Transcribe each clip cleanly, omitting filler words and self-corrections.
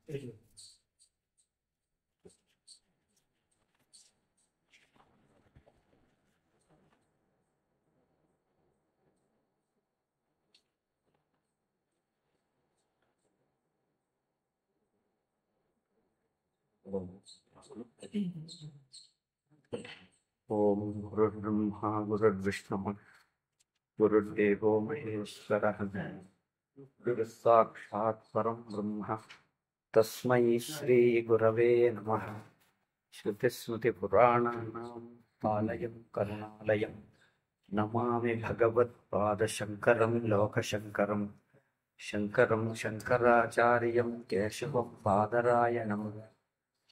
ఓం గురుర్బ్రహ్మ గురుర్విష్ణు గురుర్దేవో మహేశ్వర గురు సాక్షాత్ పరం బ్రహ్మ తస్మై శ్రీ గురవే నమః. శృతిస్మృతిపురాణానాం ఆలయం కరుణాలయం నమామి భగవత్పాదశంకరం లోకశంకరం శంకరం శంకరాచార్యం కేశవం బాదరాయణం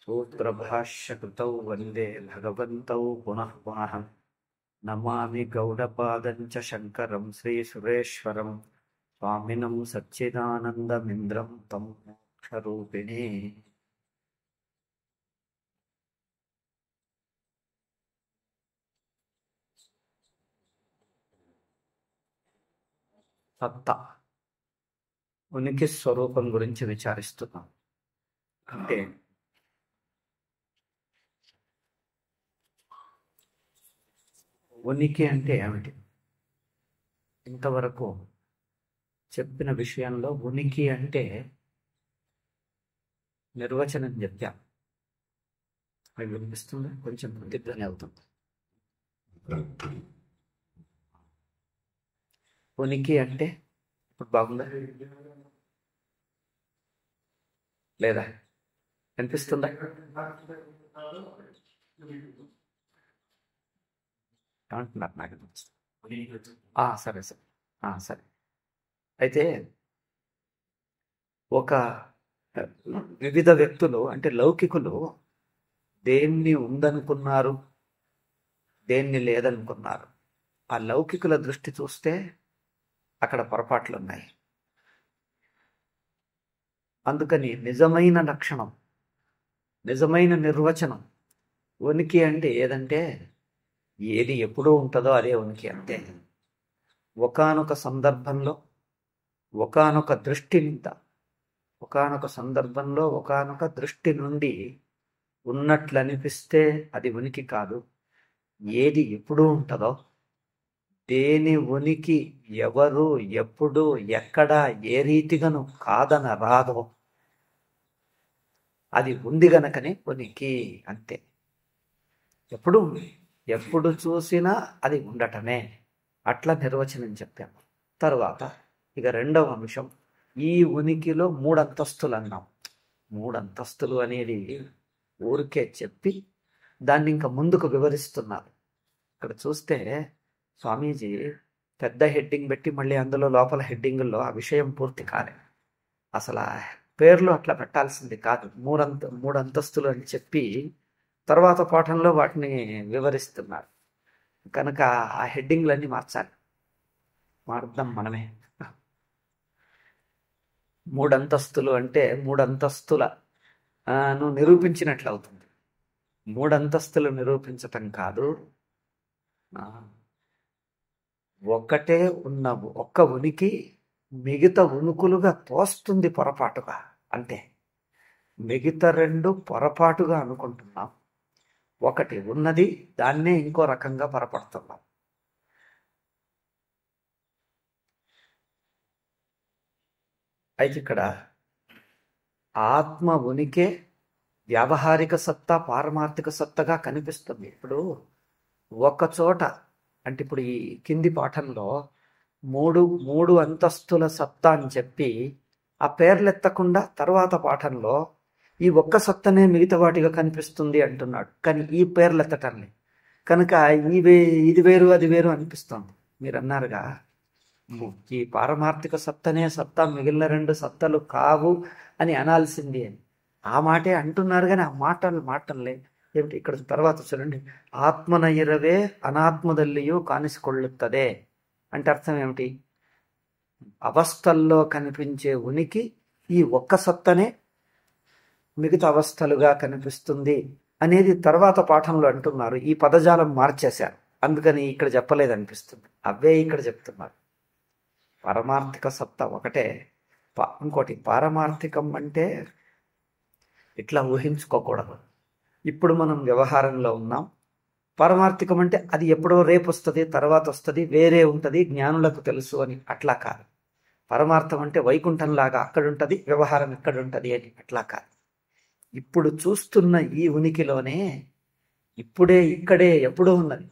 సూత్రభాష్యకృతౌ వందే భగవంతౌ పునః పునః. నమామి గౌడపాదం చ శంకరం శ్రీసురేశ్వరం స్వామినం సచ్చిదానందమింద్రం తం మోక్షరూపిణే. సత్తా ఉనికి స్వరూపం గురించి విచారిస్తున్నాం. అంటే ఉనికి అంటే ఏమిటి? ఇంతవరకు చెప్పిన విషయంలో ఉనికి అంటే నిర్వచనం చెప్పాం. అవి వినిపిస్తుంది, కొంచెం ప్రతిధ్వని అవుతుంది. ఉనికి అంటే ఇప్పుడు బాగుందా లేదా? వినిపిస్తుందా? అంటున్నారు నాకు. సరే సరే సరే. అయితే ఒక వివిధ వ్యక్తులు అంటే లౌకికులు దేన్ని ఉందనుకున్నారు, దేన్ని లేదనుకున్నారు. ఆ లౌకికుల దృష్టి చూస్తే అక్కడ పొరపాట్లు ఉన్నాయి. అందుకని నిజమైన లక్షణం, నిజమైన నిర్వచనం ఉనికి అంటే ఏదంటే ఏది ఎప్పుడూ ఉంటుందో అదే ఉనికి అంతే. ఒకానొక సందర్భంలో ఒకానొక సందర్భంలో ఒకానొక దృష్టి నుండి ఉన్నట్లు అనిపిస్తే అది ఉనికి కాదు. ఏది ఎప్పుడూ ఉంటుందో, దేని ఉనికి ఎవరు ఎప్పుడు ఎక్కడ ఏ రీతిగాను కాదన రాదో అది ఉంది గనకనే ఉనికి అంతే. ఎప్పుడు చూసినా అది ఉండటమే. అట్లా నిర్వచనం చెప్పాము. తర్వాత ఇక రెండవ అంశం, ఈ ఉనికిలో 3 అంతస్తులు అన్నాం. 3 అంతస్తులు అనేది ఊరికే చెప్పి దాన్ని ఇంకా ముందుకు వివరిస్తున్నారు. ఇక్కడ చూస్తే స్వామీజీ పెద్ద హెడ్డింగ్ పెట్టి మళ్ళీ అందులో లోపల హెడ్డింగుల్లో ఆ విషయం పూర్తి కాలే. అసలు ఆ పేర్లు అట్లా పెట్టాల్సింది కాదు. 3 అంతస్తులు అని చెప్పి తర్వాత పాఠంలో వాటిని వివరిస్తున్నారు. కనుక ఆ హెడ్డింగ్లన్నీ మారుద్దాం మనమే. 3 అంతస్తులు అంటే 3 అంతస్తుల నిరూపించినట్లు అవుతుంది. 3 అంతస్తులు నిరూపించటం కాదు, ఒక్కటే ఉన్న ఒక్క ఉనికి మిగతా ఉనుకులుగా తోస్తుంది పొరపాటుగా. అంటే మిగతా 2 పొరపాటుగా అనుకుంటున్నాం. ఒకటి ఉన్నది, దాన్నే ఇంకో రకంగా పొరపడుతున్నాం. అయితే ఇక్కడ ఆత్మ ఉనికే వ్యావహారిక సత్తా, పారమార్థిక సత్తగా కనిపిస్తుంది. ఇప్పుడు ఒక చోట అంటే ఇప్పుడు ఈ కింది పాఠంలో మూడు అంతస్తుల సత్తా అని చెప్పి ఆ పేర్లెత్తకుండా తర్వాత పాఠంలో ఈ ఒక్క సత్తనే మిగతా వాటిగా కనిపిస్తుంది అంటున్నాడు. కానీ ఈ పేర్లెత్తటాన్ని కనుక ఇది వేరు అది వేరు అనిపిస్తుంది. మీరు అన్నారుగా ఈ పారమార్థిక సత్తనే సత్తా, మిగిలిన 2 సత్తలు కావు అని అనాల్సింది అని. ఆ మాటే అంటున్నారు కానీ ఆ మాటలే ఏమిటి ఇక్కడ తర్వాత చూడండి. ఆత్మన ఇరవే అనాత్మదಲ್ಲಿಯೂ కానిసిಕೊಳ್ಳುತ್ತದೆ అంటే అర్థం ఏమిటి? అవస్థల్లో కనిపించే ఉనికి ఈ ఒక్క సత్తనే మిగతా అవస్థలుగా కనిపిస్తుంది అనేది తర్వాత పాఠంలో అంటున్నారు. ఈ పదజాలం మార్చేశారు, అందుకని ఇక్కడ చెప్పలేదు అనిపిస్తుంది. అవే ఇక్కడ చెప్తున్నారు. పారమార్థిక సత్తా ఒకటే. ఇంకోటి పారమార్థికం అంటే ఇట్లా ఊహించుకోకూడదు. ఇప్పుడు మనం వ్యవహారంలో ఉన్నాం. పారమార్థికం అంటే అది ఎప్పుడో రేపు వస్తుంది, తర్వాత వస్తుంది, వేరే ఉంటుంది, జ్ఞానులకు తెలుసు అని. అట్లా కాదు. పరమార్థం అంటే వైకుంఠంలాగా అక్కడుంటుంది, వ్యవహారం ఇక్కడుంటుంది అని. అట్లా కాదు. ఇప్పుడు చూస్తున్న ఈ ఉనికిలోనే ఇప్పుడే ఇక్కడే ఎప్పుడూ ఉన్నది.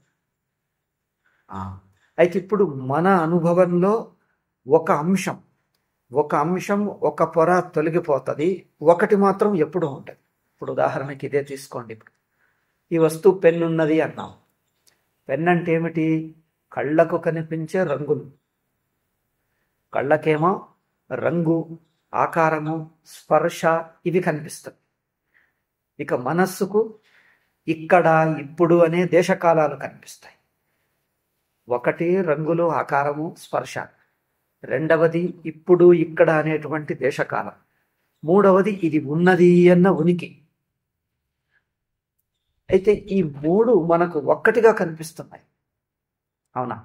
అయితే ఇప్పుడు మన అనుభవంలో ఒక అంశం ఒక పొర తొలగిపోతుంది, ఒకటి మాత్రం ఎప్పుడూ ఉంటుంది. ఇప్పుడు ఉదాహరణకి ఇదే తీసుకోండి. ఇప్పుడు ఈ వస్తువు పెన్ను ఉన్నది అన్నాం. పెన్ అంటే ఏమిటి? కళ్ళకు కనిపించే రంగులు. కళ్ళకేమో రంగు, ఆకారము, స్పర్శ ఇవి కనిపిస్తాయి. ఇక మనస్సుకు ఇక్కడ, ఇప్పుడు అనే దేశకాలాలు కనిపిస్తాయి. ఒకటి రంగులు, ఆకారము, స్పర్శ. రెండవది ఇప్పుడు, ఇక్కడ అనేటువంటి దేశకాలం. మూడవది ఇది ఉన్నది అన్న ఉనికి. అయితే ఈ మూడు మనకు ఒక్కటిగా కనిపిస్తున్నాయి. అవునా?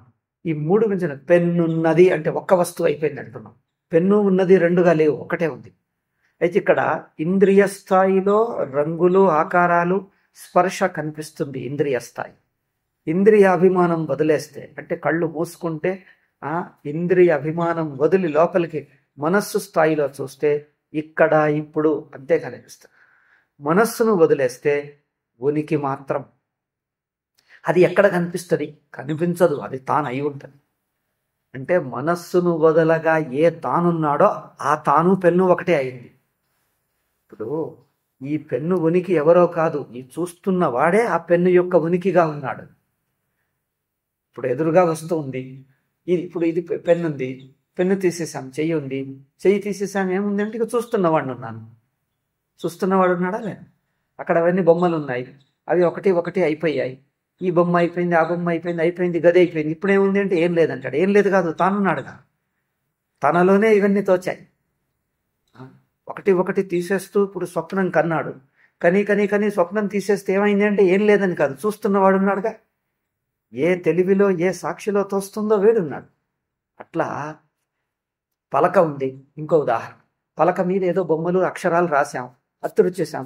ఈ మూడు మించిన పెన్ను ఉన్నది అంటే ఒక్క వస్తువు అయిపోయింది అంటున్నాం. పెన్ను ఉన్నది రెండుగా లేవు, ఒకటే ఉంది. అయితే ఇక్కడ ఇంద్రియ స్థాయిలో రంగులు, ఆకారాలు, స్పర్శ కనిపిస్తుంది. ఇంద్రియ స్థాయి. ఇంద్రియ అభిమానం వదిలేస్తే, అంటే కళ్ళు మూసుకుంటే ఇంద్రియ అభిమానం వదిలి లోపలికి మనస్సు స్థాయిలో చూస్తే ఇక్కడ, ఇప్పుడు అంతే కనిపిస్తుంది. మనస్సును వదిలేస్తే ఉనికి మాత్రం. అది ఎక్కడ కనిపిస్తుంది? కనిపించదు. అది తాను అయి ఉంటుంది. అంటే మనస్సును వదలగా ఏ తానున్నాడో ఆ తాను పెన్ను ఒకటే అయింది. ఇప్పుడు ఈ పెన్ను ఉనికి ఎవరో కాదు, ఈ చూస్తున్న వాడే ఆ పెన్ను యొక్క ఉనికిగా ఉన్నాడు. ఇప్పుడు ఎదురుగా వస్తూ ఉంది, ఇది పెన్ను ఉంది, పెన్ను తీసేసాం, చెయ్యి ఉంది, చెయ్యి తీసేసాం, ఏముంది అంటే ఇక చూస్తున్నవాడిని ఉన్నాను. చూస్తున్నవాడు ఉన్నాడా? లేదు. అక్కడ అవన్నీ బొమ్మలు ఉన్నాయి, అవి ఒకటి ఒకటి అయిపోయాయి. ఈ బొమ్మ అయిపోయింది, ఆ బొమ్మ అయిపోయింది, గది అయిపోయింది. ఇప్పుడు ఏముంది అంటే ఏం లేదంటాడు. ఏం లేదు కాదు, తానున్నాడుగా. తనలోనే ఇవన్నీ తోచాయి. ఒకటి ఒకటి తీసేస్తూ ఇప్పుడు స్వప్నం కన్నాడు. కనీ స్వప్నం తీసేస్తే ఏమైంది అంటే ఏం లేదని కాదు, చూస్తున్నవాడు ఉన్నాడుగా. ఏ తెలివిలో, ఏ సాక్షిలో తోస్తుందో వేడున్నాడు. అట్లా పలక ఉంది. ఇంకో ఉదాహరణ, పలక మీద ఏదో బొమ్మలు, అక్షరాలు రాసాం, అది తుడిచేసాం,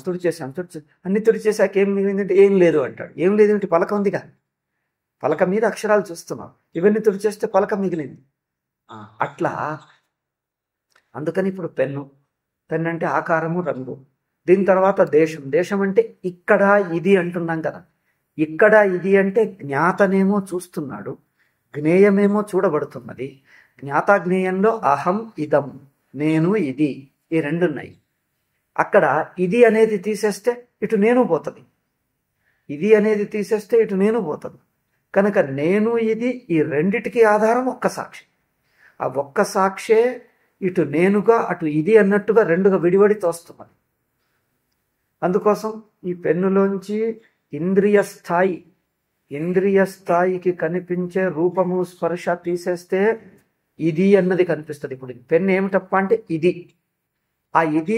అన్ని తుడిచేసాక ఏం మిగిలిందంటే ఏం లేదు అంటాడు. ఏం లేదంటే పలక ఉందిగా. పలక మీద అక్షరాలు చూస్తున్నాం, ఇవన్నీ తుడిచేస్తే పలక మిగిలింది. అట్లా అందుకని ఇప్పుడు పెన్ను అంటే ఆకారము, రంగు. దీని తర్వాత దేశం అంటే ఇక్కడ, ఇది అంటున్నాం కదా. ఇక్కడ, ఇది అంటే జ్ఞాతనేమో చూస్తున్నాడు, జ్ఞేయమేమో చూడబడుతున్నది. జ్ఞాతాజ్ఞేయంలో అహం, ఇదం, నేను, ఇది, ఈ రెండున్నాయి. అక్కడ ఇది అనేది తీసేస్తే ఇటు నేను పోతుంది, ఇది అనేది తీసేస్తే ఇటు నేను పోతుంది. కనుక నేను, ఇది, ఈ రెండిటికి ఆధారం ఒక్క సాక్షి. ఆ ఒక్క సాక్షే ఇటు నేనుగా, అటు ఇది అన్నట్టుగా రెండుగా విడివడి తోస్తున్నది. అందుకోసం ఈ పెన్నులోంచి ఇంద్రియ స్థాయికి కనిపించే రూపము, స్పర్శ తీసేస్తే ఇది అన్నది కనిపిస్తుంది. ఇప్పుడు పెన్ను ఏమిటప్ప అంటే ఇది. ఆ ఇది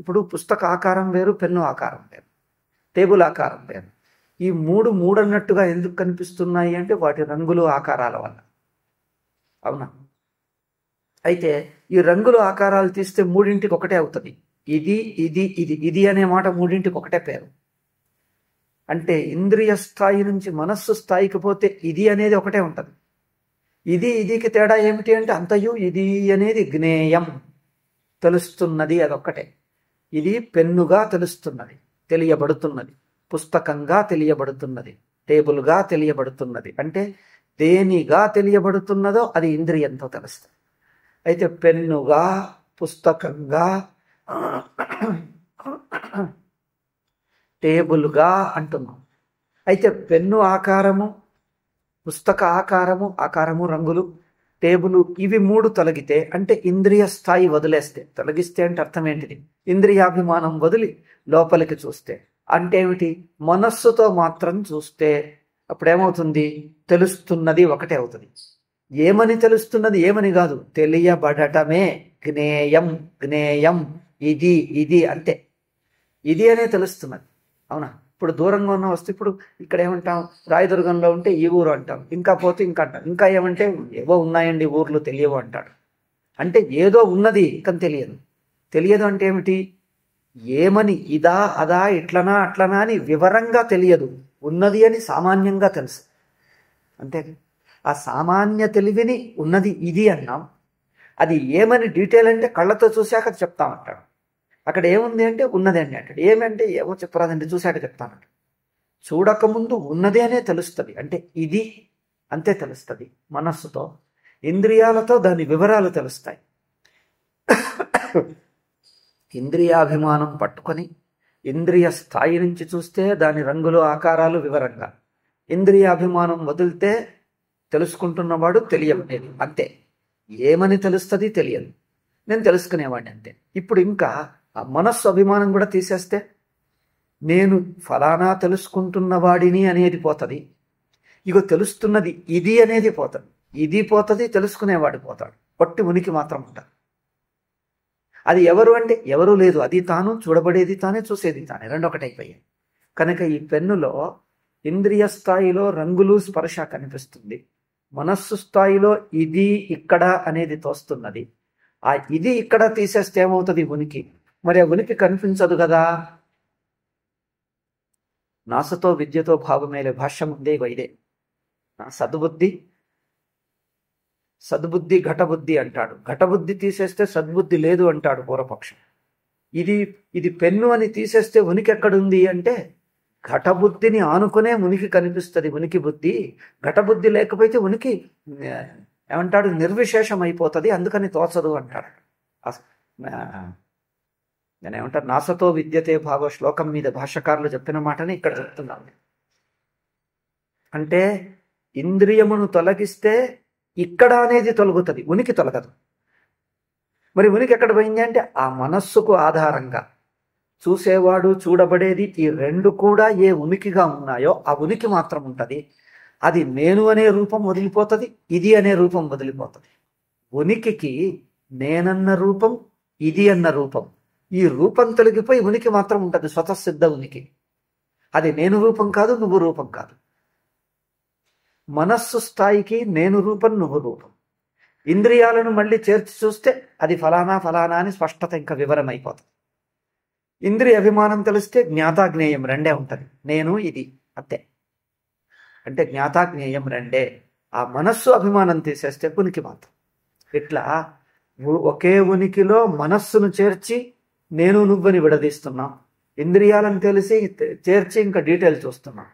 ఇప్పుడు పుస్తక ఆకారం వేరు, పెన్ను ఆకారం వేరు, టేబుల్ ఆకారం వేరు. ఈ మూడు అన్నట్టుగా ఎందుకు కనిపిస్తున్నాయి అంటే వాటి రంగులు, ఆకారాల వల్ల. అవునా? అయితే ఈ రంగులు, ఆకారాలు తీస్తే మూడింటికి ఒకటే అవుతుంది. ఇది అనే మాట మూడింటికి ఒకటే పేరు. అంటే ఇంద్రియ స్థాయి నుంచి మనస్సు స్థాయికి పోతే ఇది అనేది ఒకటే ఉంటుంది. ఇదికి తేడా ఏమిటి అంటే అంతయు ఇది అనేది జ్ఞేయం, తెలుస్తున్నది, అదొక్కటే. ఇది పెన్నుగా తెలుస్తున్నది, తెలియబడుతున్నది, పుస్తకంగా తెలియబడుతున్నది, టేబుల్గా తెలియబడుతున్నది. అంటే దేనిగా తెలియబడుతున్నదో అది ఇంద్రియంతో తెలుస్తుంది. అయితే పెన్నుగా, పుస్తకంగా, టేబుల్గా అంటున్నాం. అయితే పెన్ను ఆకారము, పుస్తక ఆకారము, రంగులు, టేబుల్, ఇవి మూడు తొలగితే అంటే ఇంద్రియ స్థాయి వదిలేస్తే, తొలగిస్తే అంటే అర్థం ఏంటిది? ఇంద్రియాభిమానం వదిలి లోపలికి చూస్తే అంటే ఏమిటి? మనస్సుతో మాత్రం చూస్తే అప్పుడేమవుతుంది? తెలుస్తున్నది ఒకటే అవుతుంది. ఏమని తెలుస్తున్నది? ఏమని కాదు, తెలియబడటమే జ్ఞేయం. ఇది అంతే. ఇది అనే తెలుస్తున్నది. అవునా? ఇప్పుడు దూరంగా ఉన్న వస్తువు, ఇప్పుడు ఇక్కడ ఏమంటాం, రాయదుర్గంలో ఉంటే ఈ ఊరు అంటాం, ఇంకా పోతే ఇంకా అంటాం, ఇంకా ఏమంటే ఏవో ఉన్నాయండి ఊర్లు తెలియవు అంటాడు. అంటే ఏదో ఉన్నది కానీ తెలియదు అంటే ఏమిటి? ఏమని ఇదా అదా ఇట్లనా అట్లనా అని వివరంగా తెలియదు, ఉన్నది అని సామాన్యంగా తెలుసు అంతే. ఆ సామాన్య తెలివిని ఉన్నది ఇది అన్నాం. అది ఏమని డీటెయిల్ అంటే కళ్ళతో చూశాక చెప్తామంటాడు. అక్కడ ఏముంది అంటే ఉన్నది అని అంటాడు. ఏమంటే ఏమో చెప్పరాదండి చూశాక చెప్తానంటాడు. చూడకముందు ఉన్నది అనే తెలుస్తుంది, అంటే ఇది అంతే తెలుస్తుంది. మనస్సుతో ఇంద్రియాలతో దాని వివరాలు తెలుస్తాయి. ఇంద్రియాభిమానం పట్టుకొని ఇంద్రియ స్థాయి నుంచి చూస్తే దాని రంగులు ఆకారాలు వివరంగా, ఇంద్రియాభిమానం వదిలితే తెలుసుకుంటున్నవాడు తెలియబడేది అంతే. ఏమని తెలుస్తుంది తెలియదు, నేను తెలుసుకునేవాడిని అంతే. ఇప్పుడు ఇంకా ఆ మనస్సు అభిమానం కూడా తీసేస్తే నేను ఫలానా తెలుసుకుంటున్నవాడిని అనేది పోతుంది, ఇగో తెలుస్తున్నది ఇది అనేది పోతుంది. ఇది పోతుంది, తెలుసుకునేవాడు పోతాడు, పొట్టి ఉనికి మాత్రం ఉంటుంది. అది ఎవరు అంటే ఎవరూ లేదు, అది తాను, చూడబడేది తానే, చూసేది తానే, రెండు ఒకటైపోయాయి. కనుక ఈ పెన్నులో ఇంద్రియ స్థాయిలో రంగులు స్పర్శ కనిపిస్తుంది, మనస్సు స్థాయిలో ఇది ఇక్కడ అనేది తోస్తున్నది. ఆ ఇది ఇక్కడ తీసేస్తే ఏమవుతుంది ఉనికి, మరి ఆ ఉనికి కనిపించదు కదా. నాసతో విద్యతో భావమేలే భాష్యం ఉందే ఇదే. సద్బుద్ధి సద్బుద్ధి ఘటబుద్ధి అంటాడు. ఘటబుద్ధి తీసేస్తే సద్బుద్ధి లేదు అంటాడు పూర్వపక్షం. ఇది పెన్ను అని తీసేస్తే ఉనికి ఎక్కడుంది అంటే ఘటబుద్ధిని ఆనుకునే ఉనికి కనిపిస్తుంది, ఉనికి బుద్ధి. ఘటబుద్ధి లేకపోతే ఉనికి ఏమంటాడు నిర్విశేషం అయిపోతుంది, అందుకని తోచదు అంటాడు. నేను ఏమంటారు నాసతో విద్యతే భావ శ్లోకం మీద భాష్యకారులు చెప్పిన మాటని ఇక్కడ చెప్తున్నాను. అంటే ఇంద్రియమును తొలగిస్తే ఇక్కడ అనేది తొలగుతుంది, ఉనికి తొలగదు. మరి ఉనికి ఎక్కడ పోయింది అంటే ఆ మనస్సుకు ఆధారంగా చూసేవాడు చూడబడేది ఈ రెండు కూడా ఏ ఉనికిగా ఉన్నాయో ఆ ఉనికి మాత్రం ఉంటుంది. అది నేను అనే రూపం వదిలిపోతుంది, ఇది అనే రూపం వదిలిపోతుంది. ఉనికికి నేనన్న రూపం, ఇది అన్న రూపం, ఈ రూపం తొలగిపోయి ఉనికి మాత్రం ఉంటుంది, స్వతసిద్ధ ఉనికి. అది నేను రూపం కాదు, నువ్వు రూపం కాదు. మనస్సు స్థాయికి నేను రూపం, నువ్వు రూపం. ఇంద్రియాలను మళ్ళీ చేర్చి చూస్తే అది ఫలానా ఫలానా అని స్పష్టత ఇంకా వివరం అయిపోతుంది. ఇంద్రియ అభిమానం తెలిస్తే జ్ఞాతాజ్ఞేయం రెండే ఉంటుంది, నేను ఇది అంతే. అంటే జ్ఞాతాజ్ఞేయం రెండే. ఆ మనస్సు అభిమానం తీసేస్తే ఉనికి మాత్రం. ఇట్లా ఒకే ఉనికిలో మనస్సును చేర్చి నేను నువ్వని విడదీస్తున్నాం, ఇంద్రియాలను తెలిసి చేర్చి ఇంకా డీటెయిల్ చూస్తున్నాం.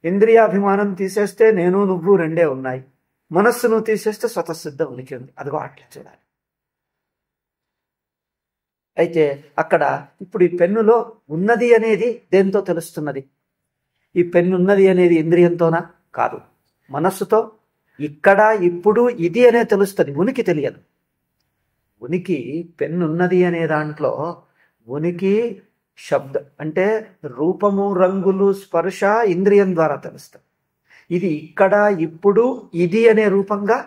ఇంద్రియాభిమానం తీసేస్తే నేను నువ్వు రెండే ఉన్నాయి, మనస్సును తీసేస్తే స్వతసిద్ధ ఉనికి ఉంది. అదిగో అట్లా చూడాలి. అయితే అక్కడ ఇప్పుడు ఈ పెన్నులో ఉన్నది అనేది దేంతో తెలుస్తున్నది? ఈ పెన్ను ఉన్నది అనేది ఇంద్రియంతోనా? కాదు, మనస్సుతో. ఇక్కడ ఇప్పుడు ఇది అనే తెలుస్తుంది, ఉనికి తెలియదు. ఉనికి పెన్నున్నది అనే దాంట్లో ఉనికి శబ్ద అంటే రూపము, రంగులు, స్పర్శ ఇంద్రియం ద్వారా తెలుస్తుంది. ఇది ఇక్కడ ఇప్పుడు ఇది అనే రూపంగా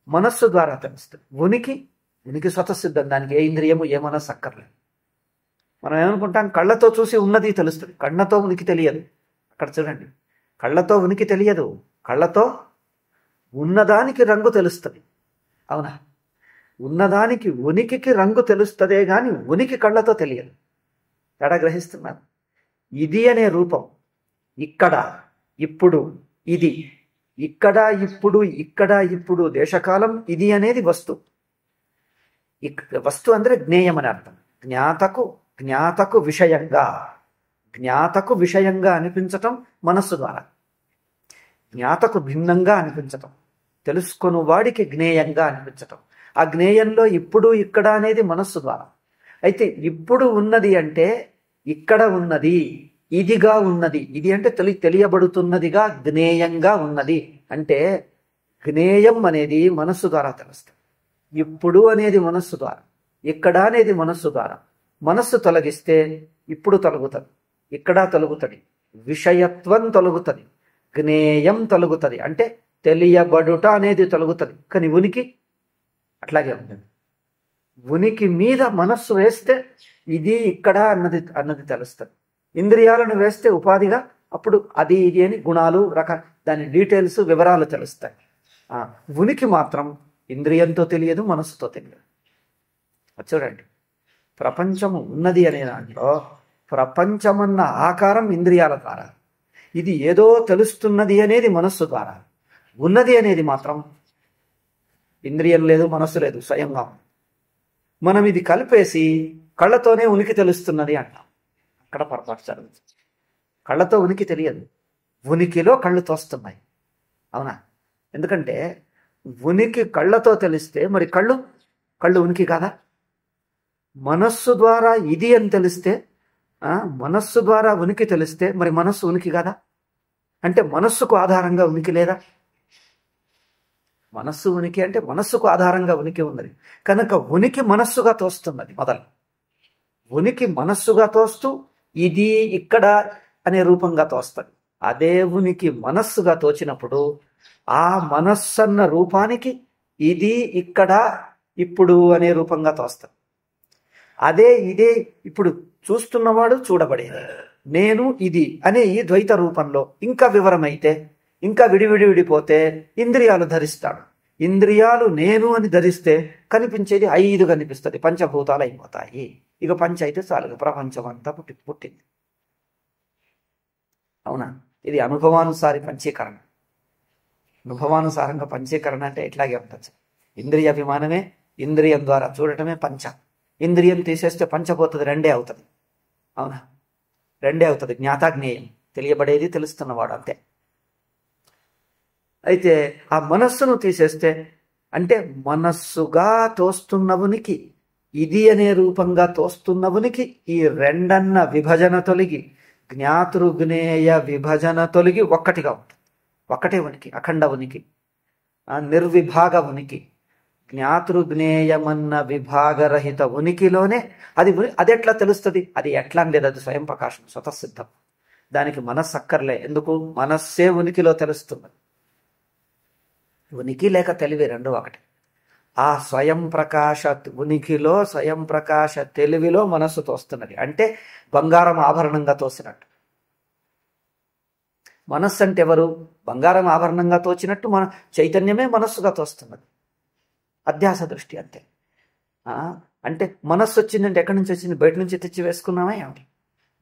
మనస్సు ద్వారా తెలుస్తుంది. ఉనికి స్వతసిద్ధం, దానికి ఏ ఇంద్రియము ఏ మనస్సు అక్కర్లేదు. మనం ఏమనుకుంటాం కళ్ళతో చూసి ఉన్నది తెలుస్తుంది, కళ్ళతో ఉనికి తెలియదు. అక్కడ చూడండి, కళ్ళతో ఉనికి తెలియదు, కళ్ళతో ఉన్నదానికి రంగు తెలుస్తుంది. అవునా? ఉన్నదానికి ఉనికికి రంగు తెలుస్తుందే కానీ ఉనికి కళ్ళతో తెలియదు. తేడా గ్రహిస్తున్నారు? ఇది అనే రూపం ఇక్కడ ఇప్పుడు, ఇది ఇక్కడ ఇప్పుడు, ఇక్కడ ఇప్పుడు దేశకాలం, ఇది అనేది వస్తు. వస్తు అంటే జ్ఞేయం అని అర్థం. జ్ఞాతకు విషయంగా అనిపించటం మనస్సు ద్వారా, జ్ఞాతకు భిన్నంగా అనిపించటం, తెలుసుకొను వాడికి జ్ఞేయంగా అనిపించటం. ఆ జ్ఞేయంలో ఇప్పుడు ఇక్కడ అనేది మనస్సు ద్వారా. అయితే ఇప్పుడు ఉన్నది అంటే ఇక్కడ ఉన్నది, ఇదిగా ఉన్నది. ఇది అంటే తెలియబడుతున్నదిగా, జ్ఞేయంగా ఉన్నది. అంటే జ్ఞేయం అనేది మనస్సు ద్వారా తెలుస్తుంది. ఇప్పుడు అనేది మనస్సు ద్వారా, ఇక్కడ అనేది మనస్సు ద్వారా. మనస్సు తొలగిస్తే ఇప్పుడు తొలగుతుంది, ఇక్కడ తొలగుతుంది, విషయత్వం తొలగుతుంది, జ్ఞేయం తొలగుతుంది. అంటే తెలియబడుట అనేది తొలగుతుంది. కానీ ఉనికి అట్లాగే ఉంటుంది. ఉనికి మీద మనస్సు వేస్తే ఇది ఇక్కడ అన్నది తెలుస్తుంది. ఇంద్రియాలను వేస్తే ఉపాధిగా అప్పుడు అది ఇది అని గుణాలు దాని డీటెయిల్స్ వివరాలు తెలుస్తాయి. ఉనికి మాత్రం ఇంద్రియంతో తెలియదు, మనస్సుతో తెలియదు. చూడండి, ప్రపంచము ఉన్నది అనే దాంట్లో ప్రపంచమన్న ఆకారం ఇంద్రియాల ద్వారా, ఇది ఏదో తెలుస్తున్నది అనేది మనస్సు ద్వారా, ఉన్నది అనేది మాత్రం ఇంద్రియం లేదు, మనస్సు లేదు, స్వయంగా. మనం ఇది కలిపేసి కళ్ళతోనే ఉనికి తెలుస్తున్నది అంటాం. అక్కడ పొరపాటు జరుగుతుంది. కళ్ళతో ఉనికి తెలియదు, ఉనికిలో కళ్ళు తోస్తున్నాయి. అవునా? ఎందుకంటే ఉనికి కళ్ళతో తెలిస్తే మరి కళ్ళు ఉనికి కాదా? మనస్సు ద్వారా ఇది అని తెలిస్తే, మనస్సు ద్వారా ఉనికి తెలిస్తే మరి మనస్సు ఉనికి కాదా? అంటే మనస్సుకు ఆధారంగా ఉనికి లేదా? మనస్సు ఉనికి అంటే మనస్సుకు ఆధారంగా ఉనికి ఉన్నది కనుక ఉనికి మనస్సుగా తోస్తున్నది. మొదలు ఉనికి మనస్సుగా తోస్తూ ఇది ఇక్కడ అనే రూపంగా తోస్తుంది. అదే ఉనికి మనస్సుగా తోచినప్పుడు ఆ మనస్సన్న రూపానికి ఇది ఇక్కడ ఇప్పుడు అనే రూపంగా తోస్తుంది. అదే ఇదే ఇప్పుడు చూస్తున్నవాడు చూడబడేది, నేను ఇది అనే ఈ ద్వైత రూపంలో ఇంకా వివరమైతే, ఇంకా విడిపోతే ఇంద్రియాలు ధరిస్తాడు. ఇంద్రియాలు నేను అని ధరిస్తే కనిపించేది 5 కనిపిస్తుంది, పంచభూతాలు అయిపోతాయి. ఇక పంచ అయితే చాలు, ప్రపంచం అంతా పుట్టింది. అవునా? ఇది అనుభవానుసారి పంచీకరణ. అనుభవానుసారంగా పంచీకరణ అంటే ఇట్లాగే ఉంటుంది. ఇంద్రియ అభిమానమే, ఇంద్రియం ద్వారా చూడటమే పంచ. ఇంద్రియం తీసేస్తే పంచపోతుంది, 2 అవుతుంది. అవునా? 2 అవుతుంది. జ్ఞాతాజ్ఞేయం, తెలియబడేది, తెలుస్తున్నవాడు, అంతే. అయితే ఆ మనస్సును తీసేస్తే అంటే మనస్సుగా తోస్తున్నవునికి, ఇది అనే రూపంగా తోస్తున్నవునికి ఈ 2 అన్న విభజన తొలగి, జ్ఞాతృజ్ఞేయ విభజన తొలగి ఒక్కటిగా ఉంటుంది. ఒక్కటే ఉనికి, అఖండ ఉనికి, నిర్విభాగ ఉనికి. జ్ఞాతృజ్ఞేయమన్న విభాగరహిత ఉనికిలోనే అది ఎట్లా తెలుస్తుంది? అది ఎట్లా లేదు, అది స్వయం ప్రకాశం, స్వతసిద్ధం. దానికి మనస్సు అక్కర్లే. ఎందుకు? మనస్సే ఉనికిలో తెలుస్తున్నది. ఉనికి లేక తెలివి 2 ఒకటి. ఆ స్వయం ప్రకాశ ఉనికిలో, స్వయం ప్రకాశ తెలివిలో మనస్సు తోస్తున్నది. అంటే బంగారం ఆభరణంగా తోసినట్టు. మనస్సు అంటే ఎవరు? బంగారం ఆభరణంగా తోచినట్టు మన చైతన్యమే మనస్సుగా తోస్తున్నది. అధ్యాస దృష్టి అంతే. అంటే మనస్సు వచ్చిందంటే ఎక్కడి నుంచి వచ్చింది? బయట నుంచి తెచ్చి వేసుకున్నామా ఏమిటి?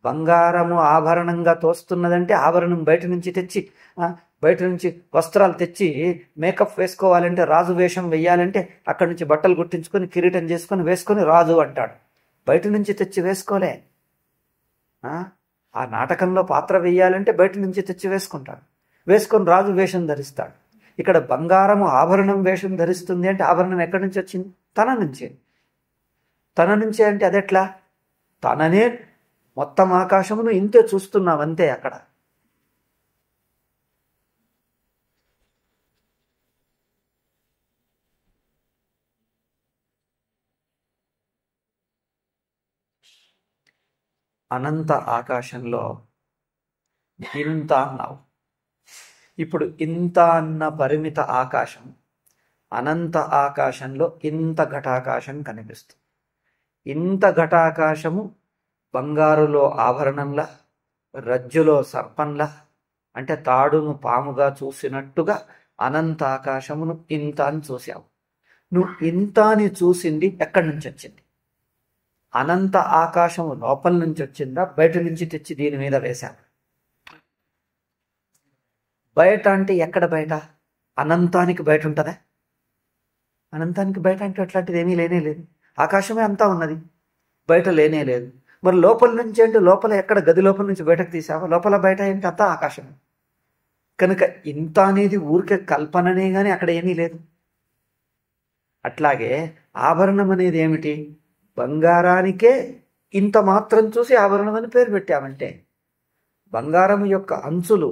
బంగారము ఆభరణంగా తోస్తున్నదంటే ఆభరణం బయట నుంచి తెచ్చి, బయట నుంచి వస్త్రాలు తెచ్చి మేకప్ వేసుకోవాలంటే, రాజు వేషం వెయ్యాలంటే అక్కడి నుంచి బట్టలు గుట్టించుకొని కిరీటం చేసుకొని వేసుకొని రాజు అంటాడు. బయట నుంచి తెచ్చి వేసుకోలే. ఆ నాటకంలో పాత్ర వెయ్యాలంటే బయట నుంచి తెచ్చి వేసుకుంటాడు, వేసుకొని రాజు వేషం ధరిస్తాడు. ఇక్కడ బంగారము ఆభరణం వేషం ధరిస్తుంది అంటే ఆభరణం ఎక్కడి నుంచి వచ్చింది? తన నుంచే. తన నుంచే అంటే అదెట్లా? తననే మొత్తం ఆకాశమును ఇంతే చూస్తున్నావంతే. అక్కడ అనంత ఆకాశంలో ఇంత అన్నావు. ఇప్పుడు ఇంత అన్న పరిమిత ఆకాశం, అనంత ఆకాశంలో ఇంత ఘటాకాశం కనిపిస్తుంది. ఇంత ఘటాకాశము బంగారులో ఆభరణంలా, రజ్జులో సర్పంలా, అంటే తాడును పాముగా చూసినట్టుగా అనంత ఆకాశమును ఇంత అని చూసావు. నువ్వు ఇంత అని చూసింది ఎక్కడి నుంచి వచ్చింది? అనంత ఆకాశము లోపల నుంచి వచ్చిందా, బయట నుంచి తెచ్చి దీని మీద వేశావు? బయట అంటే ఎక్కడ బయట? అనంతానికి బయట ఉంటుందా? అనంతానికి బయట అంటే అట్లాంటిది ఏమీ లేనే లేదు. ఆకాశమే అంతా ఉన్నది, బయట లేనే లేదు. మరి లోపల నుంచి అంటే లోపల ఎక్కడ? గది లోపల నుంచి బయటకు తీసావా? లోపల బయట ఏంటి? అంతా ఆకాశం. కనుక ఇంత అనేది ఊరికే కల్పననే కానీ అక్కడ ఏమీ లేదు. అట్లాగే ఆభరణం అనేది ఏమిటి? బంగారానికే ఇంత మాత్రం చూసి ఆభరణం అని పేరు పెట్టామంటే, బంగారం యొక్క అంచులు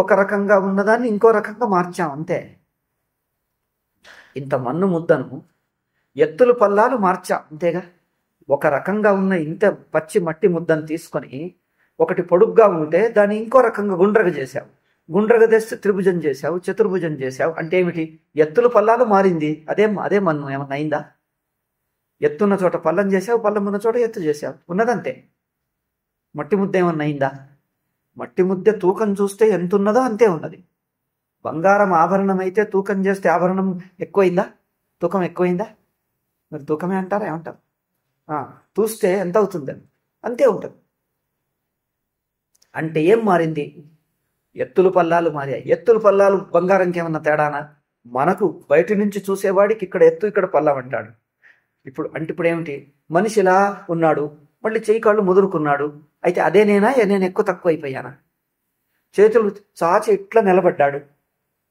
ఒక రకంగా ఉన్నదాన్ని ఇంకో రకంగా మార్చాం అంతే. ఇంత మన్ను ముద్దను ఎత్తులు పల్లాలు మార్చాం అంతేగా. ఒక రకంగా ఉన్న ఇంత పచ్చి మట్టి ముద్దను తీసుకొని ఒకటి పొడుగ్గా ఉంటే దాన్ని ఇంకో రకంగా గుండ్రగా చేశావు. గుండ్రగా తెస్తే త్రిభుజం చేశావు, చతుర్భుజం చేశావు. అంటే ఏమిటి? ఎత్తులు పల్లాలు మారింది. అదే మన్ను ఏమన్నా అయిందా? ఎత్తున్న చోట పల్లం చేసావు, పల్లం ఉన్న చోట ఎత్తు చేసావు, ఉన్నదంతే. మట్టి ముద్ద ఏమన్నా అయిందా? మట్టి ముద్ద తూకం చూస్తే ఎంత ఉన్నదో అంతే ఉన్నది. బంగారం ఆభరణం అయితే తూకం చేస్తే ఆభరణం ఎక్కువైందా? తూకం ఎక్కువైందా? మరి తూకమే అంటారా? ఏమంటారు? చూస్తే ఎంత అవుతుందని అంతే ఉంటుంది. అంటే ఏం మారింది? ఎత్తులు పల్లాలు మారాయి. ఎత్తులు పల్లాలు బంగారంకి ఏమన్నా తేడానా? మనకు బయట నుంచి చూసేవాడికి ఇక్కడ ఎత్తు ఇక్కడ పల్లం అంటాడు. ఇప్పుడు ఏమిటి? మనిషి ఇలా ఉన్నాడు, మళ్ళీ చెయ్యి కాళ్ళు ముదురుకున్నాడు. అయితే అదే నేను ఎక్కువ తక్కువ అయిపోయానా? చేతులు చాచి ఇట్లా నిలబడ్డాడు,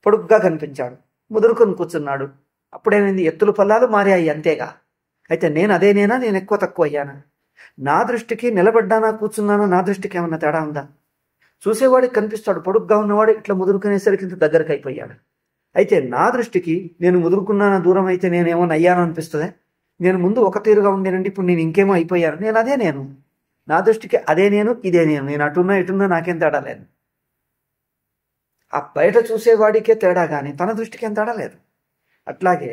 పొడుగ్గా కనిపించాడు, ముదురుకొని కూర్చున్నాడు. అప్పుడేమైంది? ఎత్తులు పల్లాలు మారాయి అంతేగా. అయితే నేను ఎక్కువ తక్కువ అయ్యానా? నా దృష్టికి నిలబడ్డానా కూర్చున్నానా నా దృష్టికి ఏమన్నా తేడా ఉందా? చూసేవాడికి కనిపిస్తాడు, పొడుగ్గా ఉన్నవాడు ఇట్లా ముదురుకునేసరికి ఇంత దగ్గరకు అయిపోయాడు. అయితే నా దృష్టికి నేను ముదురుకున్నానా దూరం అయితే నేనేమో అయ్యాను అనిపిస్తుందే. నేను ముందు ఒక తీరుగా ఉండేనండి, ఇప్పుడు నేను ఇంకేమో అయిపోయాను. నేను నా దృష్టికి అదే ఇదే నేను అటున్నా ఇటున్నా నాకేం తేడా లేదు. ఆ బయట చూసేవాడికే తేడా కానీ తన దృష్టికి ఏం తేడా లేదు. అట్లాగే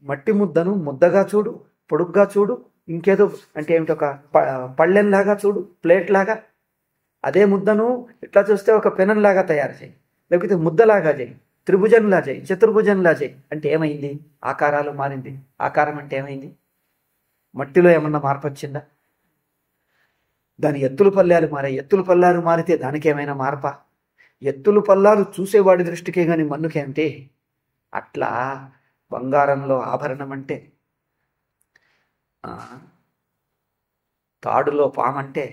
మట్టి ముద్దను ముద్దగా చూడు, పొడుగ్గా చూడు, ఇంకేదో అంటే ఏమిటి, ఒక పళ్ళెంలాగా చూడు, ప్లేట్ లాగా. అదే ముద్దను ఇట్లా చూస్తే ఒక పెనంలాగా తయారు చేయి, లేకపోతే ముద్దలాగా చేయి, త్రిభుజంలా చేయి, చతుర్భుజంలా చేయి. అంటే ఏమైంది? ఆకారాలు మారింది. ఆకారం అంటే ఏమైంది? మట్టిలో ఏమన్నా మార్పు వచ్చిందా? దాని ఎత్తులు పల్లాలు మారాయి. ఎత్తులు పల్లాలు మారితే దానికి ఏమైనా మార్పా? ఎత్తులు పల్లాలు చూసేవాడి దృష్టికే కానీ మన్నుకేమిటి? అట్లా బంగారంలో ఆభరణం అంటే, తాడులో పామంటే,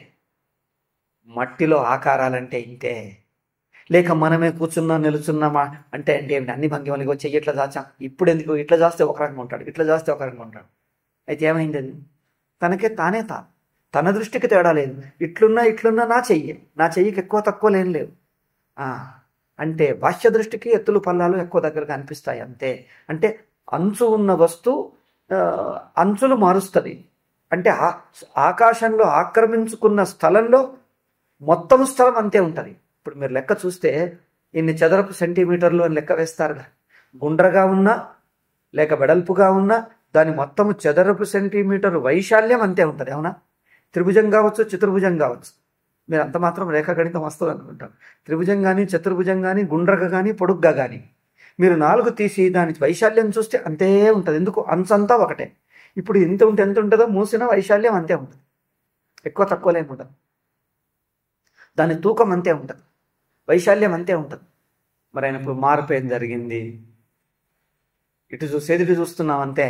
మట్టిలో ఆకారాలంటే ఇంతే. లేక మనమే కూర్చున్నా నిలుచున్నామా అంటే ఏమిటి? అన్ని భంగిమలు చెయ్యి ఇట్లా దాచాం, ఇప్పుడు ఎందుకు ఇట్లా చేస్తే ఒక రకంగా ఉంటాడు, ఇట్లా చేస్తే ఒక రకంగా ఉంటాడు. అయితే ఏమైంది? అది తనకే తానే తన దృష్టికి తేడా లేదు. ఇట్లున్నా నా చెయ్యికి ఎక్కువ తక్కువ లేవు. అంటే బాహ్య దృష్టికి ఎత్తులు పల్లాలు ఎక్కువ దగ్గరగా అనిపిస్తాయి అంతే. అంటే అంచు ఉన్న వస్తువు అంచులు మారుస్తుంది. అంటే ఆకాశంలో ఆక్రమించుకున్న స్థలంలో మొత్తం స్థలం అంతే ఉంటుంది. ఇప్పుడు మీరు లెక్క చూస్తే ఇన్ని చదరపు సెంటీమీటర్లు అని లెక్క వేస్తారుగా. గుండ్రగా ఉన్నా లేక వెడల్పుగా ఉన్నా దాని మొత్తము చదరపు సెంటీమీటర్ వైశాల్యం అంతే ఉంటుంది. అవునా? త్రిభుజం కావచ్చు, చతుర్భుజం కావచ్చు. మీరు అంత మాత్రం రేఖాగణితం వస్తుంది అనుకుంటారు. త్రిభుజం కానీ, చతుర్భుజం కానీ, గుండ్రగా కానీ, పొడుగ్గా కానీ మీరు 4 తీసి దాని వైశాల్యం చూస్తే అంతే ఉంటుంది. ఎందుకు? అంచంతా ఒకటే. ఇప్పుడు ఎంత ఉంటుందో మూసిన వైశాల్యం అంతే ఉంటుంది, ఎక్కువ తక్కువ లేకుండా. దాని తూకం అంతే ఉంటుంది, వైశాల్యం అంతే ఉంటుంది. మరి ఆయన ఇప్పుడు మార్పు ఏం జరిగింది? ఇటు చూసేది ఇటు చూస్తున్నాం అంతే.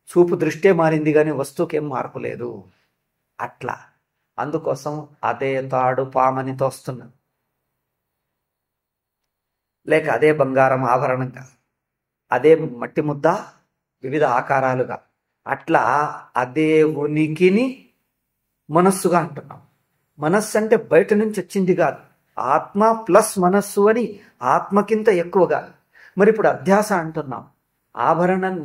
చూపు దృష్టే మారింది కానీ వస్తువుకి ఏం మార్పు లేదు. అట్లా అందుకోసం అదే తాడు పామని తోస్తున్నాం, లేక అదే బంగారం ఆభరణంగా, అదే మట్టి ముద్ద వివిధ ఆకారాలుగా, అట్లా అదే ఉనికిని మనస్సుగా అంటున్నాం. మనస్సు అంటే బయట నుంచి వచ్చింది కాదు, ఆత్మ ప్లస్ మనస్సు అని ఆత్మకింత ఎక్కువగా. మరి ఇప్పుడు అధ్యాస అంటున్నాం, ఆభరణం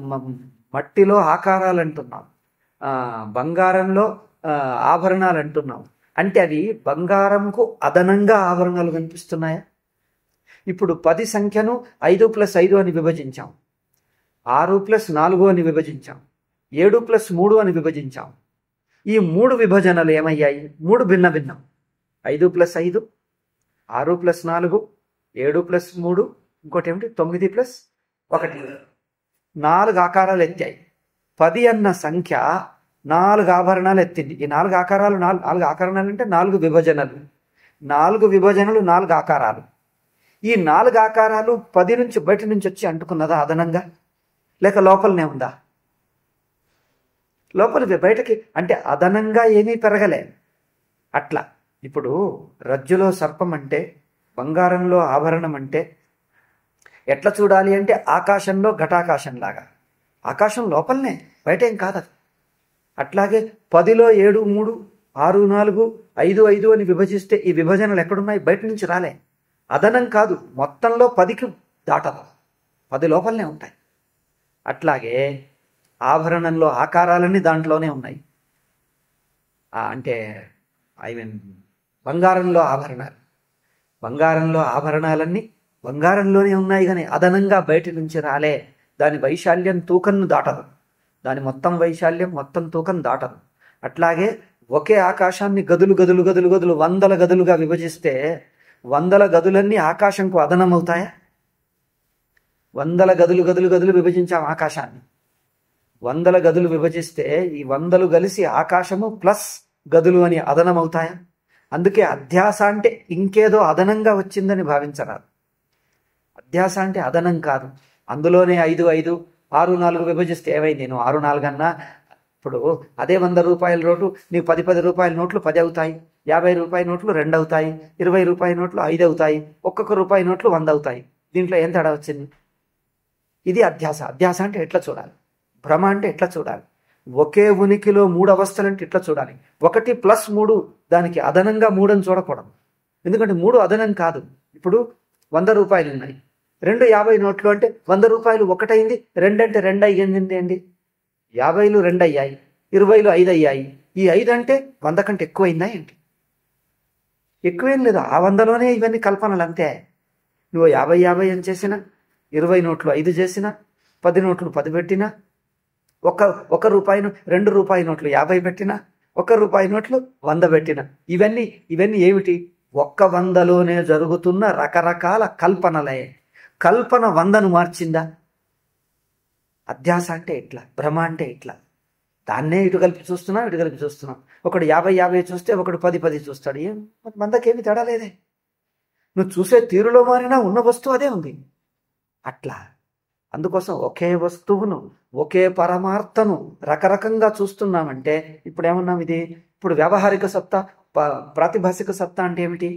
మట్టిలో ఆకారాలు అంటున్నాం, బంగారంలో ఆభరణాలు అంటున్నాం. అంటే అవి బంగారంకు అదనంగా ఆభరణాలు కనిపిస్తున్నాయా? ఇప్పుడు 10 సంఖ్యను 5+5 అని విభజించాం, 6+4 అని విభజించాం, 7+3 అని విభజించాం. ఈ 3 విభజనలు ఏమయ్యాయి? 3 భిన్న భిన్నం. 5+5, 6+4, 7+3, ఇంకోటి ఏమిటి 9+1, 4 ఆకారాలు ఎత్తాయి. 10 అన్న సంఖ్య 4 ఆభరణాలు ఎత్తింది. ఈ 4 ఆకారాలు 4 ఆకారాలు అంటే 4 విభజనలు. 4 విభజనలు 4 ఆకారాలు. ఈ 4 ఆకారాలు 10 నుంచి బయట నుంచి వచ్చి అంటుకున్నదా అదనంగా, లేక లోపలనే ఉందా? లోపలికి బయటకి అంటే అదనంగా ఏమీ పెరగలే. అట్లా ఇప్పుడు రజ్జులో సర్పం అంటే, బంగారంలో ఆభరణం అంటే ఎట్లా చూడాలి అంటే ఆకాశంలో ఘటాకాశంలాగా. ఆకాశం లోపలనే, బయట ఏం కాదు. అట్లాగే 10లో 7, 3, 6, 4, 5, 5 అని విభజిస్తే ఈ విభజనలు ఎక్కడున్నాయి? బయట నుంచి రాలే, అదనం కాదు. మొత్తంలో 10కి దాటదు, 10 లోపలనే ఉంటాయి. అట్లాగే ఆభరణంలో ఆకారాలన్నీ దాంట్లోనే ఉన్నాయి. అంటే బంగారంలో ఆభరణాలన్నీ బంగారంలోనే ఉన్నాయి కానీ అదనంగా బయట నుంచి రాలే. దాని వైశాల్యం తూకంను దాటదు, దాని మొత్తం వైశాల్యం మొత్తం తూకం దాటదు. అట్లాగే ఒకే ఆకాశాన్ని గదులు గదులు గదులు గదులు 100 గదులుగా విభజిస్తే 100 గదులన్నీ ఆకాశంకు అదనం అవుతాయా? 100 గదులు గదులు గదులు విభజించాం ఆకాశాన్ని, వందల గదులు విభజిస్తే ఈ వందలు కలిసి ఆకాశము ప్లస్ గదులు అని అదనం అవుతాయా? అందుకే అధ్యాస అంటే ఇంకేదో అదనంగా వచ్చిందని భావించరాదు. అధ్యాస అంటే అదనం కాదు. అందులోనే 5, 5, 6, 4 విభజిస్తే ఏమైంది? నేను 6, 4 అన్నా ఇప్పుడు అదే 100 రూపాయల నోటు నీకు 10 రూపాయల నోట్లు 10 అవుతాయి, 50 రూపాయల నోట్లు 2 అవుతాయి, 20 రూపాయల నోట్లు 5 అవుతాయి, ఒక్కొక్క రూపాయి నోట్లు 100 అవుతాయి. దీంట్లో ఏం తేడా వచ్చింది? ఇది అధ్యాస. అధ్యాస అంటే ఎట్లా చూడాలి? భ్రమ అంటే ఎట్లా చూడాలి? ఒకే ఉనికిలో 3 అవస్థలు అంటే ఇట్లా చూడాలి. 1 + 3 దానికి అదనంగా 3 అని చూడకూడదు. ఎందుకంటే 3 అదనం కాదు. ఇప్పుడు 100 రూపాయలు ఉన్నాయి, 2 50 నోట్లు అంటే 100 రూపాయలు 1 అయింది, 2 అంటే 2 అయ్యింది అండి. 50లు 2 అయ్యాయి, 20లు 5 అయ్యాయి. ఈ 5 అంటే 100 కంటే ఎక్కువైందా ఏంటి? ఎక్కువేం లేదు. ఆ 100లోనే ఇవన్నీ కల్పనలు అంతే. నువ్వు 50, 50 అని చేసినా, 20 నోట్లు 5 చేసినా, 10 నోట్లు 10 పెట్టినా, ఒక రూపాయి 2 రూపాయి నోట్లు 50 పెట్టినా, 1 రూపాయి నోట్లు 100 పెట్టినా, ఇవన్నీ ఏమిటి? ఒక్క 100లోనే జరుగుతున్న రకరకాల కల్పనలే. కల్పన 100ను మార్చిందా? అధ్యాస అంటే ఇట్లా, భ్రమ అంటే ఇట్లా. దాన్నే ఇటు కలిపి చూస్తున్నాం. ఒకడు 50, 50 చూస్తే ఒకడు 10, 10 చూస్తాడు. ఏం మందకేమి తేడా లేదే. నువ్వు చూసే తీరులో మారినా ఉన్న వస్తువు అదే ఉంది. అట్లా అందుకోసం ఒకే వస్తువును, ఒకే పరమార్థను రకరకంగా చూస్తున్నామంటే ఇప్పుడు ఏమన్నాం? ఇది ఇప్పుడు వ్యావహారిక సత్తా, ప్రాతిభాసిక సత్తా అంటే ఏమిటి?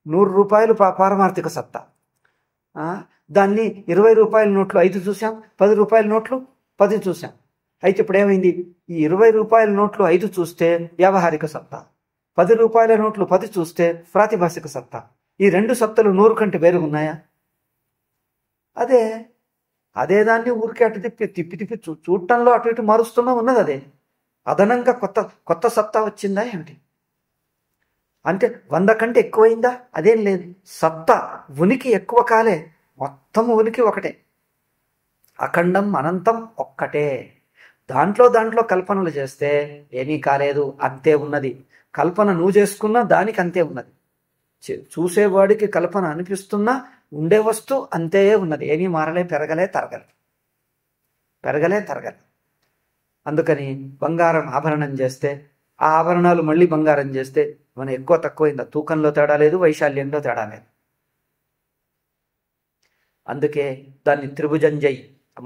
100 రూపాయలు పారమార్థిక సత్తా. దాన్ని 20 రూపాయల నోట్లు 5 చూసాం, 10 రూపాయల నోట్లు 10 చూసాం. అయితే ఇప్పుడు ఏమైంది? ఈ 20 రూపాయల నోట్లు 5 చూస్తే వ్యావహారిక సత్తా, 10 రూపాయల నోట్లు 10 చూస్తే ప్రాతిభాసిక సత్తా. ఈ 2 సత్తలు 100 కంటే వేరు ఉన్నాయా? అదే దాన్ని ఊరికే అటు తిప్పి చూడటంలో అటు ఇటు మారుస్తున్నా ఉన్నది అదే. అదనంగా కొత్త సత్తా వచ్చిందా ఏమిటి? అంటే 100 కంటే ఎక్కువైందా? అదేం లేదు. సత్తా ఉనికి ఎక్కువ కాలే, మొత్తం ఉనికి ఒకటే. అఖండం అనంతం ఒక్కటే. దాంట్లో కల్పనలు చేస్తే ఏమీ కాలేదు, అంతే ఉన్నది. కల్పన నువ్వు చేసుకున్నా దానికి అంతే ఉన్నది. చూసేవాడికి కల్పన అనిపిస్తున్నా ఉండే వస్తువు అంతే ఉన్నది. ఏమీ మారలే, పెరగలే తరగలే. అందుకని బంగారం ఆభరణం చేస్తే ఆ ఆభరణాలు మళ్ళీ బంగారం చేస్తే మనం ఎక్కువ తక్కువైందా? తూకంలో తేడా లేదు, వైశాల్యంలో తేడా లేదు. అందుకే దాన్ని త్రిభుజం జై.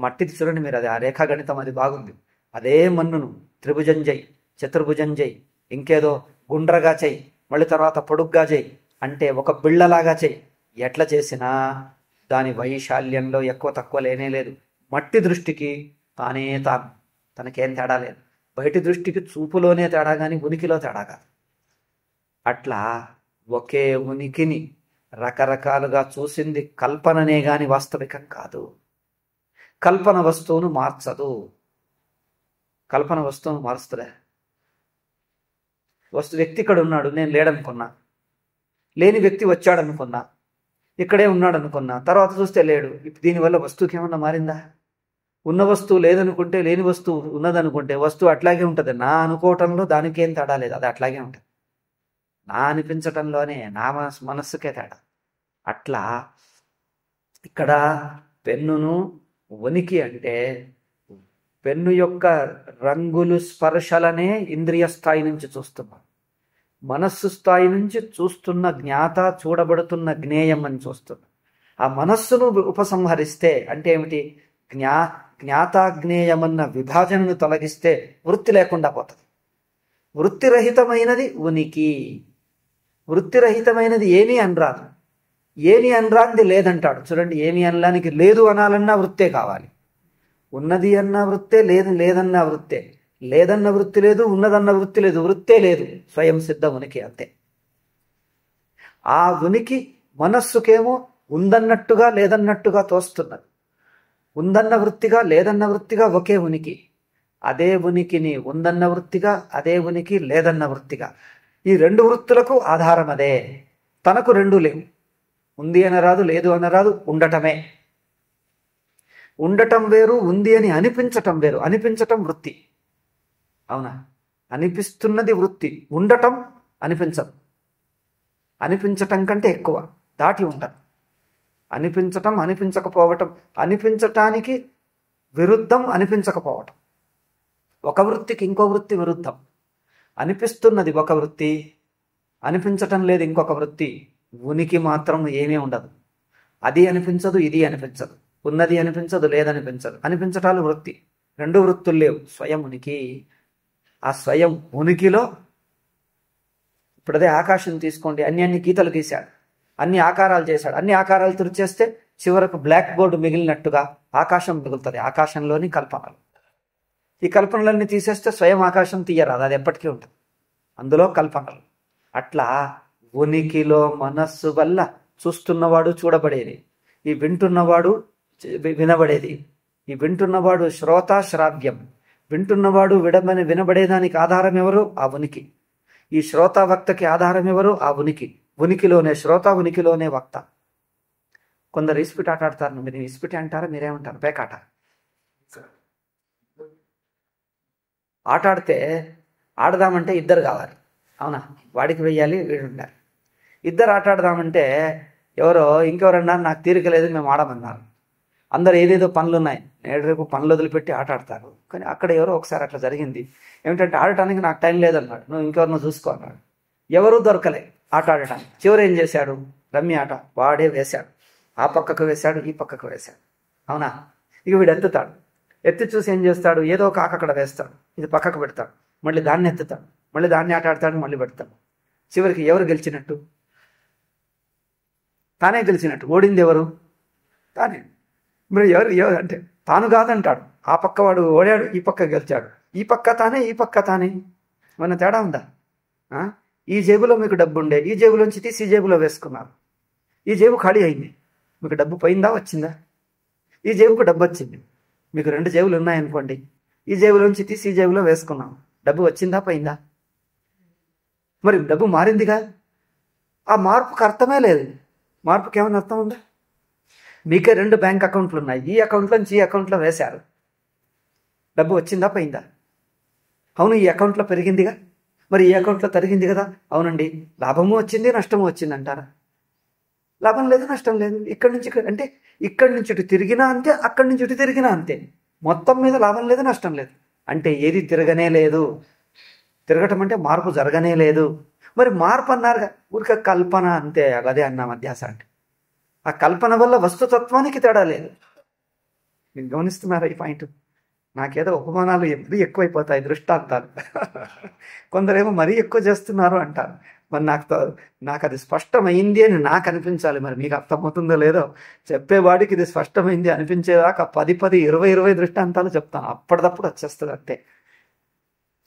మట్టిది చూడండి మీరు, అది ఆ రేఖాగణితం అది బాగుంది. అదే మన్నును త్రిభుజం జై, చతుర్భుజం జై, ఇంకేదో గుండ్రగా చెయ్యి, మళ్ళీ తర్వాత పొడుగ్గా చెయ్యి, అంటే ఒక బిళ్ళలాగా చెయ్యి. ఎట్లా చేసినా దాని వైశాల్యంలో ఎక్కువ తక్కువ లేనే లేదు. మట్టి దృష్టికి తనకేం తేడా లేదు. బయటి దృష్టికి చూపులోనే తేడా కానీ ఉనికిలో తేడా కాదు. అట్లా ఒకే ఉనికిని రకరకాలుగా చూసింది కల్పననే గాని వాస్తవికం కాదు. కల్పన వస్తువును మార్చదు. కల్పన వస్తువును మారుస్తుందా? వ్యక్తి ఇక్కడ ఉన్నాడు, నేను లేడనుకున్నా. లేని వ్యక్తి వచ్చాడనుకున్నా, ఇక్కడే ఉన్నాడనుకున్నా, తర్వాత చూస్తే లేడు. దీనివల్ల వస్తువుకి ఏమన్నా మారిందా? ఉన్న వస్తువు లేదనుకుంటే, లేని వస్తువు ఉన్నదనుకుంటే వస్తువు అట్లాగే ఉంటుంది. నా అనుకోవటంలో దానికేం తేడా లేదు, అది అట్లాగే ఉంటుంది. నా అనిపించటంలోనే నా మనస్సుకే తేడా. అట్లా ఇక్కడ పెన్నును ఉనికి అంటే పెన్ను యొక్క రంగులు స్పర్శలనే ఇంద్రియ స్థాయి నుంచి చూస్తున్నాం. మనస్సు స్థాయి నుంచి చూస్తున్న జ్ఞాత, చూడబడుతున్న జ్ఞేయం అని చూస్తున్నాం. ఆ మనస్సును ఉపసంహరిస్తే అంటే ఏమిటి? జ్ఞాతాజ్ఞేయమన్న విభాజనను తొలగిస్తే వృత్తి లేకుండా పోతుంది. వృత్తిరహితమైనది ఉనికి. వృత్తిరహితమైనది ఏమీ అనరాదు. ఏమీ అనరాంది లేదంటాడు చూడండి. ఏమీ అనడానికి లేదు అనాలన్నా వృత్తే కావాలి. ఉన్నది అన్న వృత్తే, లేదన్నా వృత్తే. లేదన్న వృత్తి లేదు, ఉన్నదన్న వృత్తి లేదు, వృత్తే లేదు. స్వయం సిద్ధ ఉనికి అంతే. ఆ ఉనికి మనస్సుకేమో ఉందన్నట్టుగా లేదన్నట్టుగా తోస్తున్నది. ఉందన్న వృత్తిగా లేదన్న వృత్తిగా ఒకే ఉనికి. అదే ఉనికిని ఉందన్న వృత్తిగా, అదే ఉనికి లేదన్న వృత్తిగా, ఈ 2 వృత్తులకు ఆధారం అదే. తనకు 2 లేవు. ఉంది అనరాదు, లేదు అనరాదు, ఉండటమే. ఉండటం వేరు, ఉంది అని అనిపించటం వేరు. అనిపించటం వృత్తి, అవునా? అనిపిస్తున్నది వృత్తి, ఉండటం అనిపించదు. అనిపించటం కంటే ఎక్కువ దాటి ఉండదు. అనిపించటం, అనిపించకపోవటం. అనిపించటానికి విరుద్ధం అనిపించకపోవటం. ఒక వృత్తికి ఇంకో వృత్తి విరుద్ధం. అనిపిస్తున్నది ఒక వృత్తి, అనిపించటం లేదు ఇంకొక వృత్తి. ఉనికి మాత్రం ఏమీ ఉండదు. అది అనిపించదు, ఇది అనిపించదు. ఉన్నది అనిపించదు, లేదనిపించదు. అనిపించటాలు వృత్తి. రెండు వృత్తులు లేవు. స్వయం ఉనికి. ఆ స్వయం ఉనికిలో ఇప్పుడు అదే ఆకాశం తీసుకోండి. అన్ని గీతలు గీశాడు, అన్ని ఆకారాలు చేశాడు. అన్ని ఆకారాలు తుడిచేస్తే చివరకు బ్లాక్ బోర్డు మిగిలినట్టుగా ఆకాశం మిగులుతుంది. ఆకాశంలోని కల్పనలు. ఈ కల్పనలన్నీ తీసేస్తే స్వయం ఆకాశం తీయరాదు, అది ఎప్పటికీ ఉంటుంది. అందులో కల్పనలు. అట్లా ఉనికిలో మనస్సు వల్ల చూస్తున్నవాడు చూడబడేది, ఈ వింటున్నవాడు వినబడేది. ఈ వింటున్నవాడు శ్రోత శ్రావ్యం. వింటున్నవాడు వినబడేదానికి ఆధారం ఎవరు? ఆ ఉనికి. ఈ శ్రోత వక్తకి ఆధారం ఎవరు? ఆ ఉనికి. ఉనికిలోనే శ్రోత, ఉనికిలోనే వక్త. కొందరు ఇస్పిట్ ఆట ఆడతారు. మీరు ఇస్పిటి అంటారా, మీరేమంటారు? పేకాట. ఆట ఆడితే ఆడదామంటే ఇద్దరు కావాలి, అవునా? వాడికి వెయ్యాలి, వీడు ఉండాలి. ఇద్దరు ఆట ఆడదామంటే ఎవరో ఇంకెవరన్నారు, నాకు తీరిక లేదు, మేము ఆడమన్నారు. అందరు ఏదేదో పనులు ఉన్నాయి, నేడు రేపు పనులు వదిలిపెట్టి ఆట ఆడతారు. కానీ అక్కడ ఎవరో ఒకసారి అట్లా జరిగింది. ఏమిటంటే ఆడటానికి నాకు టైం లేదన్నాడు. నువ్వు ఇంకెవరినో చూసుకో అన్నాడు. ఎవరూ దొరకలే ఆట ఆడటానికి. చివరి ఏం చేశాడు? రమ్మి ఆట వాడే వేశాడు. ఆ పక్కకు వేశాడు, ఈ పక్కకు వేశాడు, అవునా? ఇక వీడు ఎత్తుతాడు. ఎత్తి చూసి ఏం చేస్తాడు? ఏదో ఒక ఆకు అక్కడ వేస్తాడు, ఇది పక్కకు పెడతాడు, మళ్ళీ దాన్ని ఎత్తుతాడు, మళ్ళీ దాన్ని ఆట ఆడతాడు, మళ్ళీ పెడతాడు. చివరికి ఎవరు గెలిచినట్టు? తానే గెలిచినట్టు. ఓడింది ఎవరు? తానే. మరి ఎవరు అంటే తాను కాదంటాడు. ఆ పక్క వాడు ఓడాడు, ఈ పక్క గెలిచాడు. ఈ పక్క తానే, ఈ పక్క తానే. మన తేడా ఉందా? ఈ జేబులో మీకు డబ్బు ఉండే, ఈ జేబులోంచి తీసి ఈ జేబులో వేసుకున్నారు. ఈ జేబు ఖాళీ అయింది. మీకు డబ్బు పోయిందా, వచ్చిందా? ఈ జేబుకు డబ్బు వచ్చింది. మీకు రెండు జేబులు ఉన్నాయనుకోండి, ఈ జేబులోంచి తీసి ఈ జేబులో వేసుకున్నాం. డబ్బు వచ్చిందా, పోయిందా? మరి డబ్బు మారిందిగా. ఆ మార్పుకి అర్థమే లేదు. మార్పుకి ఏమైనా అర్థం ఉందా? మీకే రెండు బ్యాంక్ అకౌంట్లు ఉన్నాయి. ఈ అకౌంట్లోంచి ఈ అకౌంట్లో వేశారు. డబ్బు వచ్చిందా, పోయిందా? అవును, ఈ అకౌంట్లో పెరిగిందిగా. మరి ఈ అకౌంట్లో తరిగింది కదా. అవునండి, లాభము వచ్చింది, నష్టము వచ్చింది అంటారా? లాభం లేదు, నష్టం లేదు. ఇక్కడి నుంచి అంటే ఇక్కడి నుంచి ఇటు తిరిగినా అంతే, అక్కడి నుంచి ఇటు తిరిగినా అంతే. మొత్తం మీద లాభం లేదు, నష్టం లేదు. అంటే ఏది తిరగనే లేదు. తిరగటం అంటే మార్పు జరగనే లేదు. మరి మార్పు అన్నారుగా, ఊరిక కల్పన అంతే. అదే అన్నాం అధ్యాస అంటే. ఆ కల్పన వల్ల వస్తుతత్వానికి తేడా లేదు. మీరు గమనిస్తున్నారా ఈ పాయింట్? నాకేదో ఉపమానాలు మరీ ఎక్కువైపోతాయి, దృష్టాంతాలు. కొందరేమో మరీ ఎక్కువ చేస్తున్నారు అంటారు. మరి నాకు అది స్పష్టమైంది అని నాకు అనిపించాలి. మరి మీకు అర్థమవుతుందో లేదో. చెప్పేవాడికి ఇది స్పష్టమైంది అనిపించేదాకా 10, 20 దృష్టాంతాలు చెప్తాను. అప్పటిదప్పుడు వచ్చేస్తుంది అంతే.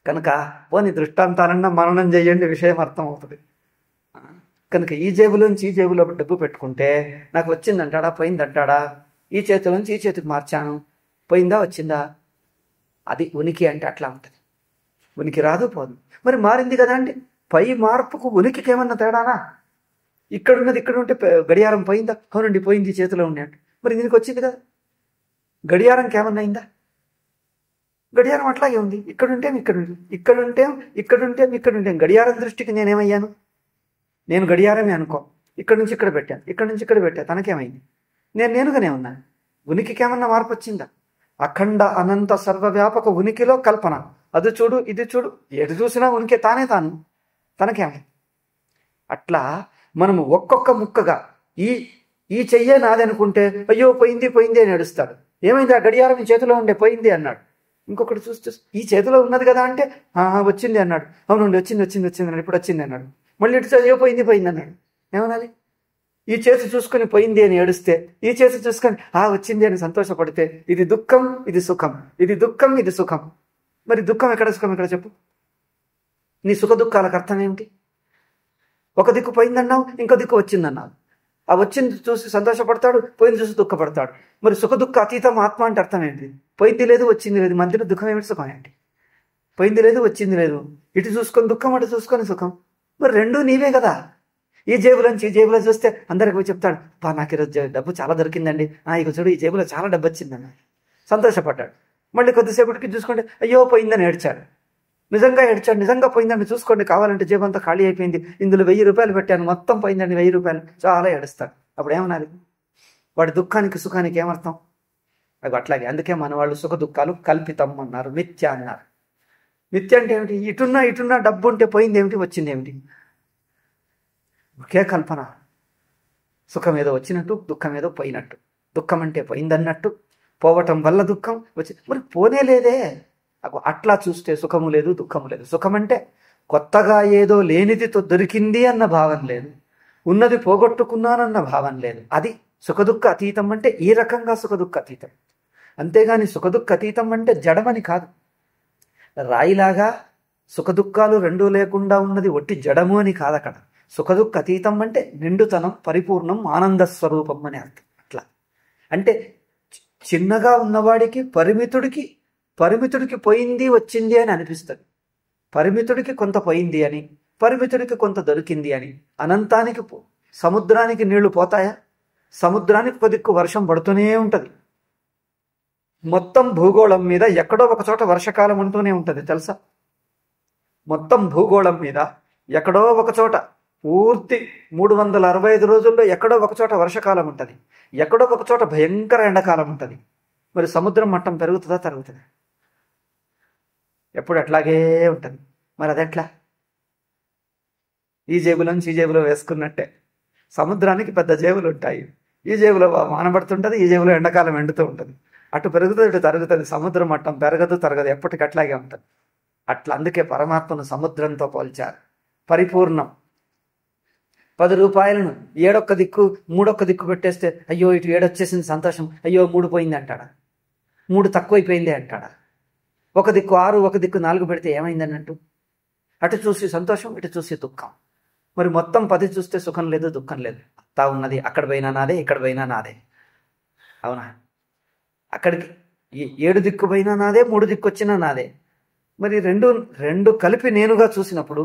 కనుక పోనీ దృష్టాంతాలన్నా మననం చేయండి, విషయం అర్థమవుతుంది. కనుక ఈ జేబులోంచి ఈ జేబులో డబ్బు పెట్టుకుంటే నాకు వచ్చిందంటాడా, పోయిందంటాడా? ఈ చేతిలోంచి ఈ చేతికి మార్చాను, పోయిందా, వచ్చిందా? అది ఉనికి అంటే అట్లా ఉంటుంది. ఉనికి రాదు, పోదు. మరి మారింది కదా అండి. పై మార్పుకు ఉనికికి ఏమన్నా తేడానా? ఇక్కడున్నది ఇక్కడ ఉంటే గడియారం పోయిందా? అవునండి, పోయింది, చేతిలో ఉన్నాయండి. మరి దీనికి వచ్చింది కదా. గడియారంకి ఏమన్నా అయిందా? గడియారం అట్లాగే ఉంది. ఇక్కడుంటే ఇక్కడుంటే, ఇక్కడుంటే గడియారం దృష్టికి నేనేమయ్యాను? నేను గడియారమే అనుకో. ఇక్కడి నుంచి ఇక్కడ పెట్టాను, ఇక్కడి నుంచి ఇక్కడ పెట్టాను. తనకేమైంది? నేనుగానే ఉన్నాను. ఉనికికి ఏమన్నా మార్పు వచ్చిందా? అఖండ అనంత సర్వవ్యాపక ఉనికిలో కల్పన. అది చూడు, ఇది చూడు, ఎటు చూసినా ఉనికి తానే తాను. తనకేమైంది? అట్లా మనము ఒక్కొక్క ముక్కగా ఈ చెయ్యే నాది అనుకుంటే అయ్యో పోయింది అని ఏడుస్తాడు. ఏమైంది? ఆ గడియారం ఈ చేతిలో ఉండే పోయింది అన్నాడు. ఇంకొకటి చూసి ఈ చేతిలో ఉన్నది కదా అంటే వచ్చింది అన్నాడు. అవునండి, వచ్చింది అన్నాడు. ఇప్పుడు వచ్చింది అన్నాడు. మళ్ళీ ఇటు అయ్యో పోయింది అన్నాడు. ఏమనాలి? ఈ చేతి చూసుకొని పోయింది అని ఏడుస్తే, ఈ చేతి చూసుకొని వచ్చింది అని సంతోషపడితే ఇది దుఃఖం, ఇది సుఖం. ఇది దుఃఖం, ఇది సుఖం. మరి దుఃఖం ఎక్కడ, సుఖం ఎక్కడ చెప్పు? నీ సుఖ దుఃఖాలకు అర్థం ఏమిటి? ఒక దిక్కు పోయిందన్నావు, ఇంకో దిక్కు వచ్చిందన్నావు. ఆ వచ్చింది చూసి సంతోషపడతాడు, పోయింది చూసి దుఃఖపడతాడు. మరి సుఖ దుఃఖ అతీతం ఆత్మ అంటే అర్థం ఏంటి? పోయింది లేదు, వచ్చింది లేదు, మధ్యలో దుఃఖం ఏమిటి, సుఖం ఏంటి? పోయింది లేదు, వచ్చింది లేదు, ఇటు చూసుకొని దుఃఖం, అటు చూసుకొని సుఖం. మరి రెండూ నీవే కదా. ఈ జేబులోంచి ఈ జేబులో చూస్తే అందరికి పోయి చెప్తాడు, నాకు ఈరోజు డబ్బు చాలా దొరికిందండి, ఇక చూడు ఈ జేబులో చాలా డబ్బు వచ్చిందన్న. సంతోషపడ్డాడు. మళ్ళీ కొద్దిసేపటికి చూసుకుంటే అయ్యో పోయిందని ఏడ్చాడు. నిజంగా ఏడ్చాడు. నిజంగా పోయిందండి, చూసుకోండి, కావాలంటే జేబు అంతా ఖాళీ అయిపోయింది, ఇందులో 1000 రూపాయలు పెట్టాను, మొత్తం పోయిందండి 1000 రూపాయలు. చాలా ఏడుస్తాడు. అప్పుడు ఏమనాలి? వాడి దుఃఖానికి సుఖానికి ఏమర్థం? అవి అట్లాగే. అందుకే మన వాళ్ళు సుఖ దుఃఖాలు కల్పితం అన్నారు, మిథ్య అన్నారు. మిథ్య అంటే ఏమిటి? ఇటున్నా డబ్బు ఉంటే పోయింది ఏమిటి, వచ్చింది ఏమిటి? ఒకే కల్పన. సుఖం ఏదో వచ్చినట్టు, దుఃఖం ఏదో పోయినట్టు. దుఃఖం అంటే పోయిందన్నట్టు, పోవటం వల్ల దుఃఖం వచ్చి మరి పోనే లేదే. అట్లా చూస్తే సుఖము లేదు, దుఃఖము లేదు. సుఖం అంటే కొత్తగా ఏదో లేనిది దొరికింది అన్న భావం లేదు, ఉన్నది పోగొట్టుకున్నానన్న భావం లేదు. అది సుఖదుఖ అతీతం అంటే ఈ రకంగా సుఖదుఖ అతీతం. అంతేగాని సుఖదుఖ అతీతం అంటే జడమని కాదు. రాయిలాగా సుఖదుఖాలు రెండూ లేకుండా ఉన్నది ఒట్టి జడము అని కాదు. అక్కడ సుఖదుఖ అతీతం అంటే నిండుతనం, పరిపూర్ణం, ఆనంద స్వరూపం అని అర్థం. అట్లా అంటే చిన్నగా ఉన్నవాడికి పరిమితుడికి పోయింది వచ్చింది అని అనిపిస్తుంది. పరిమితుడికి కొంత పోయింది అని, పరిమితుడికి కొంత దొరికింది అని. అనంతానికి సముద్రానికి నీళ్లు పోతాయా? సముద్రానికి కొద్దిక్కు వర్షం పడుతూనే ఉంటుంది. మొత్తం భూగోళం మీద ఎక్కడో ఒక చోట వర్షకాలం ఉంటూనే ఉంటుంది తెలుసా? మొత్తం భూగోళం మీద ఎక్కడో ఒక చోట పూర్తి 365 రోజుల్లో ఎక్కడో ఒక చోట వర్షకాలం ఉంటుంది, ఎక్కడో ఒక చోట భయంకర ఎండాకాలం ఉంటుంది. మరి సముద్రం మట్టం పెరుగుతుందా, తరుగుతుందా? ఎప్పుడు అట్లాగే ఉంటుంది. మరి అదెట్లా? ఈ జేబులోంచి ఈ జేబులో వేసుకున్నట్టే సముద్రానికి పెద్ద జేబులు ఉంటాయి. ఈ జేబులో మానబడుతుంటుంది, ఈ జేబులో ఎండాకాలం ఎండుతూ ఉంటుంది. అటు పెరుగుతుంది, ఇటు తరుగుతుంది. సముద్రం మట్టం పెరగదు, తరగదు, ఎప్పటికి అట్లాగే ఉంటుంది. అట్లా అందుకే పరమాత్మను సముద్రంతో పోల్చారు. పరిపూర్ణం. 10 రూపాయలను 7 దిక్కు 3 దిక్కు పెట్టేస్తే అయ్యో ఇటు 7 వచ్చేసింది సంతోషం, అయ్యో 3 పోయింది అంటాడా? 3 తక్కువైపోయింది అంటాడా? 1 దిక్కు 6, 1 దిక్కు 4 పెడితే ఏమైంది అన్నట్టు? అటు చూసి సంతోషం, ఇటు చూసి దుఃఖం. మరి మొత్తం 10 చూస్తే సుఖం లేదు, దుఃఖం లేదు. అంతా ఉన్నది. అక్కడ పోయినా నాదే, ఇక్కడ పోయినా నాదే. అవునా? అక్కడికి 7 దిక్కు పోయినా నాదే, 3 దిక్కు వచ్చినా నాదే. మరి రెండు కలిపి నేనుగా చూసినప్పుడు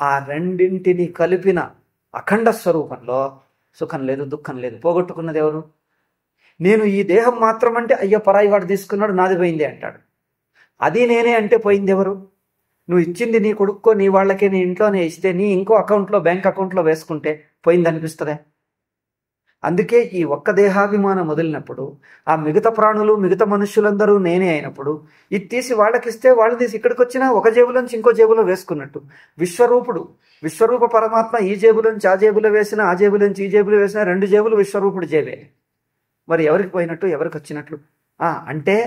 ఆ రెండింటిని కలిపిన అఖండ స్వరూపంలో సుఖం లేదు, దుఃఖం లేదు. పోగొట్టుకున్నది ఎవరు? నేను ఈ దేహం మాత్రం అంటే అయ్యో పరాయి వాడు తీసుకున్నాడు, నాది పోయింది అంటాడు. అది నేనే అంటే పోయింది ఎవరు? నువ్వు ఇచ్చింది నీ కొడుక్కో, నీ వాళ్ళకే, నీ ఇంట్లోనే ఇస్తే నీ ఇంకో అకౌంట్లో, బ్యాంక్ అకౌంట్లో వేసుకుంటే పోయింది అనిపిస్తుందే. అందుకే ఈ ఒక్క దేహాభిమానం వదిలినప్పుడు ఆ మిగతా ప్రాణులు, మిగతా మనుషులందరూ నేనే అయినప్పుడు ఇది తీసి వాళ్ళకిస్తే వాళ్ళు తీసి ఇక్కడికి వచ్చినా ఒక జేబులోంచి ఇంకో జేబులో వేసుకున్నట్టు విశ్వరూప పరమాత్మ ఈ జేబులోంచి ఆ జేబులో వేసినా, ఆ జేబులోంచి ఈ జేబులో వేసినా 2 జేబులు విశ్వరూపుడు జేబే. మరి ఎవరికి పోయినట్టు, ఎవరికి వచ్చినట్లు? అంటే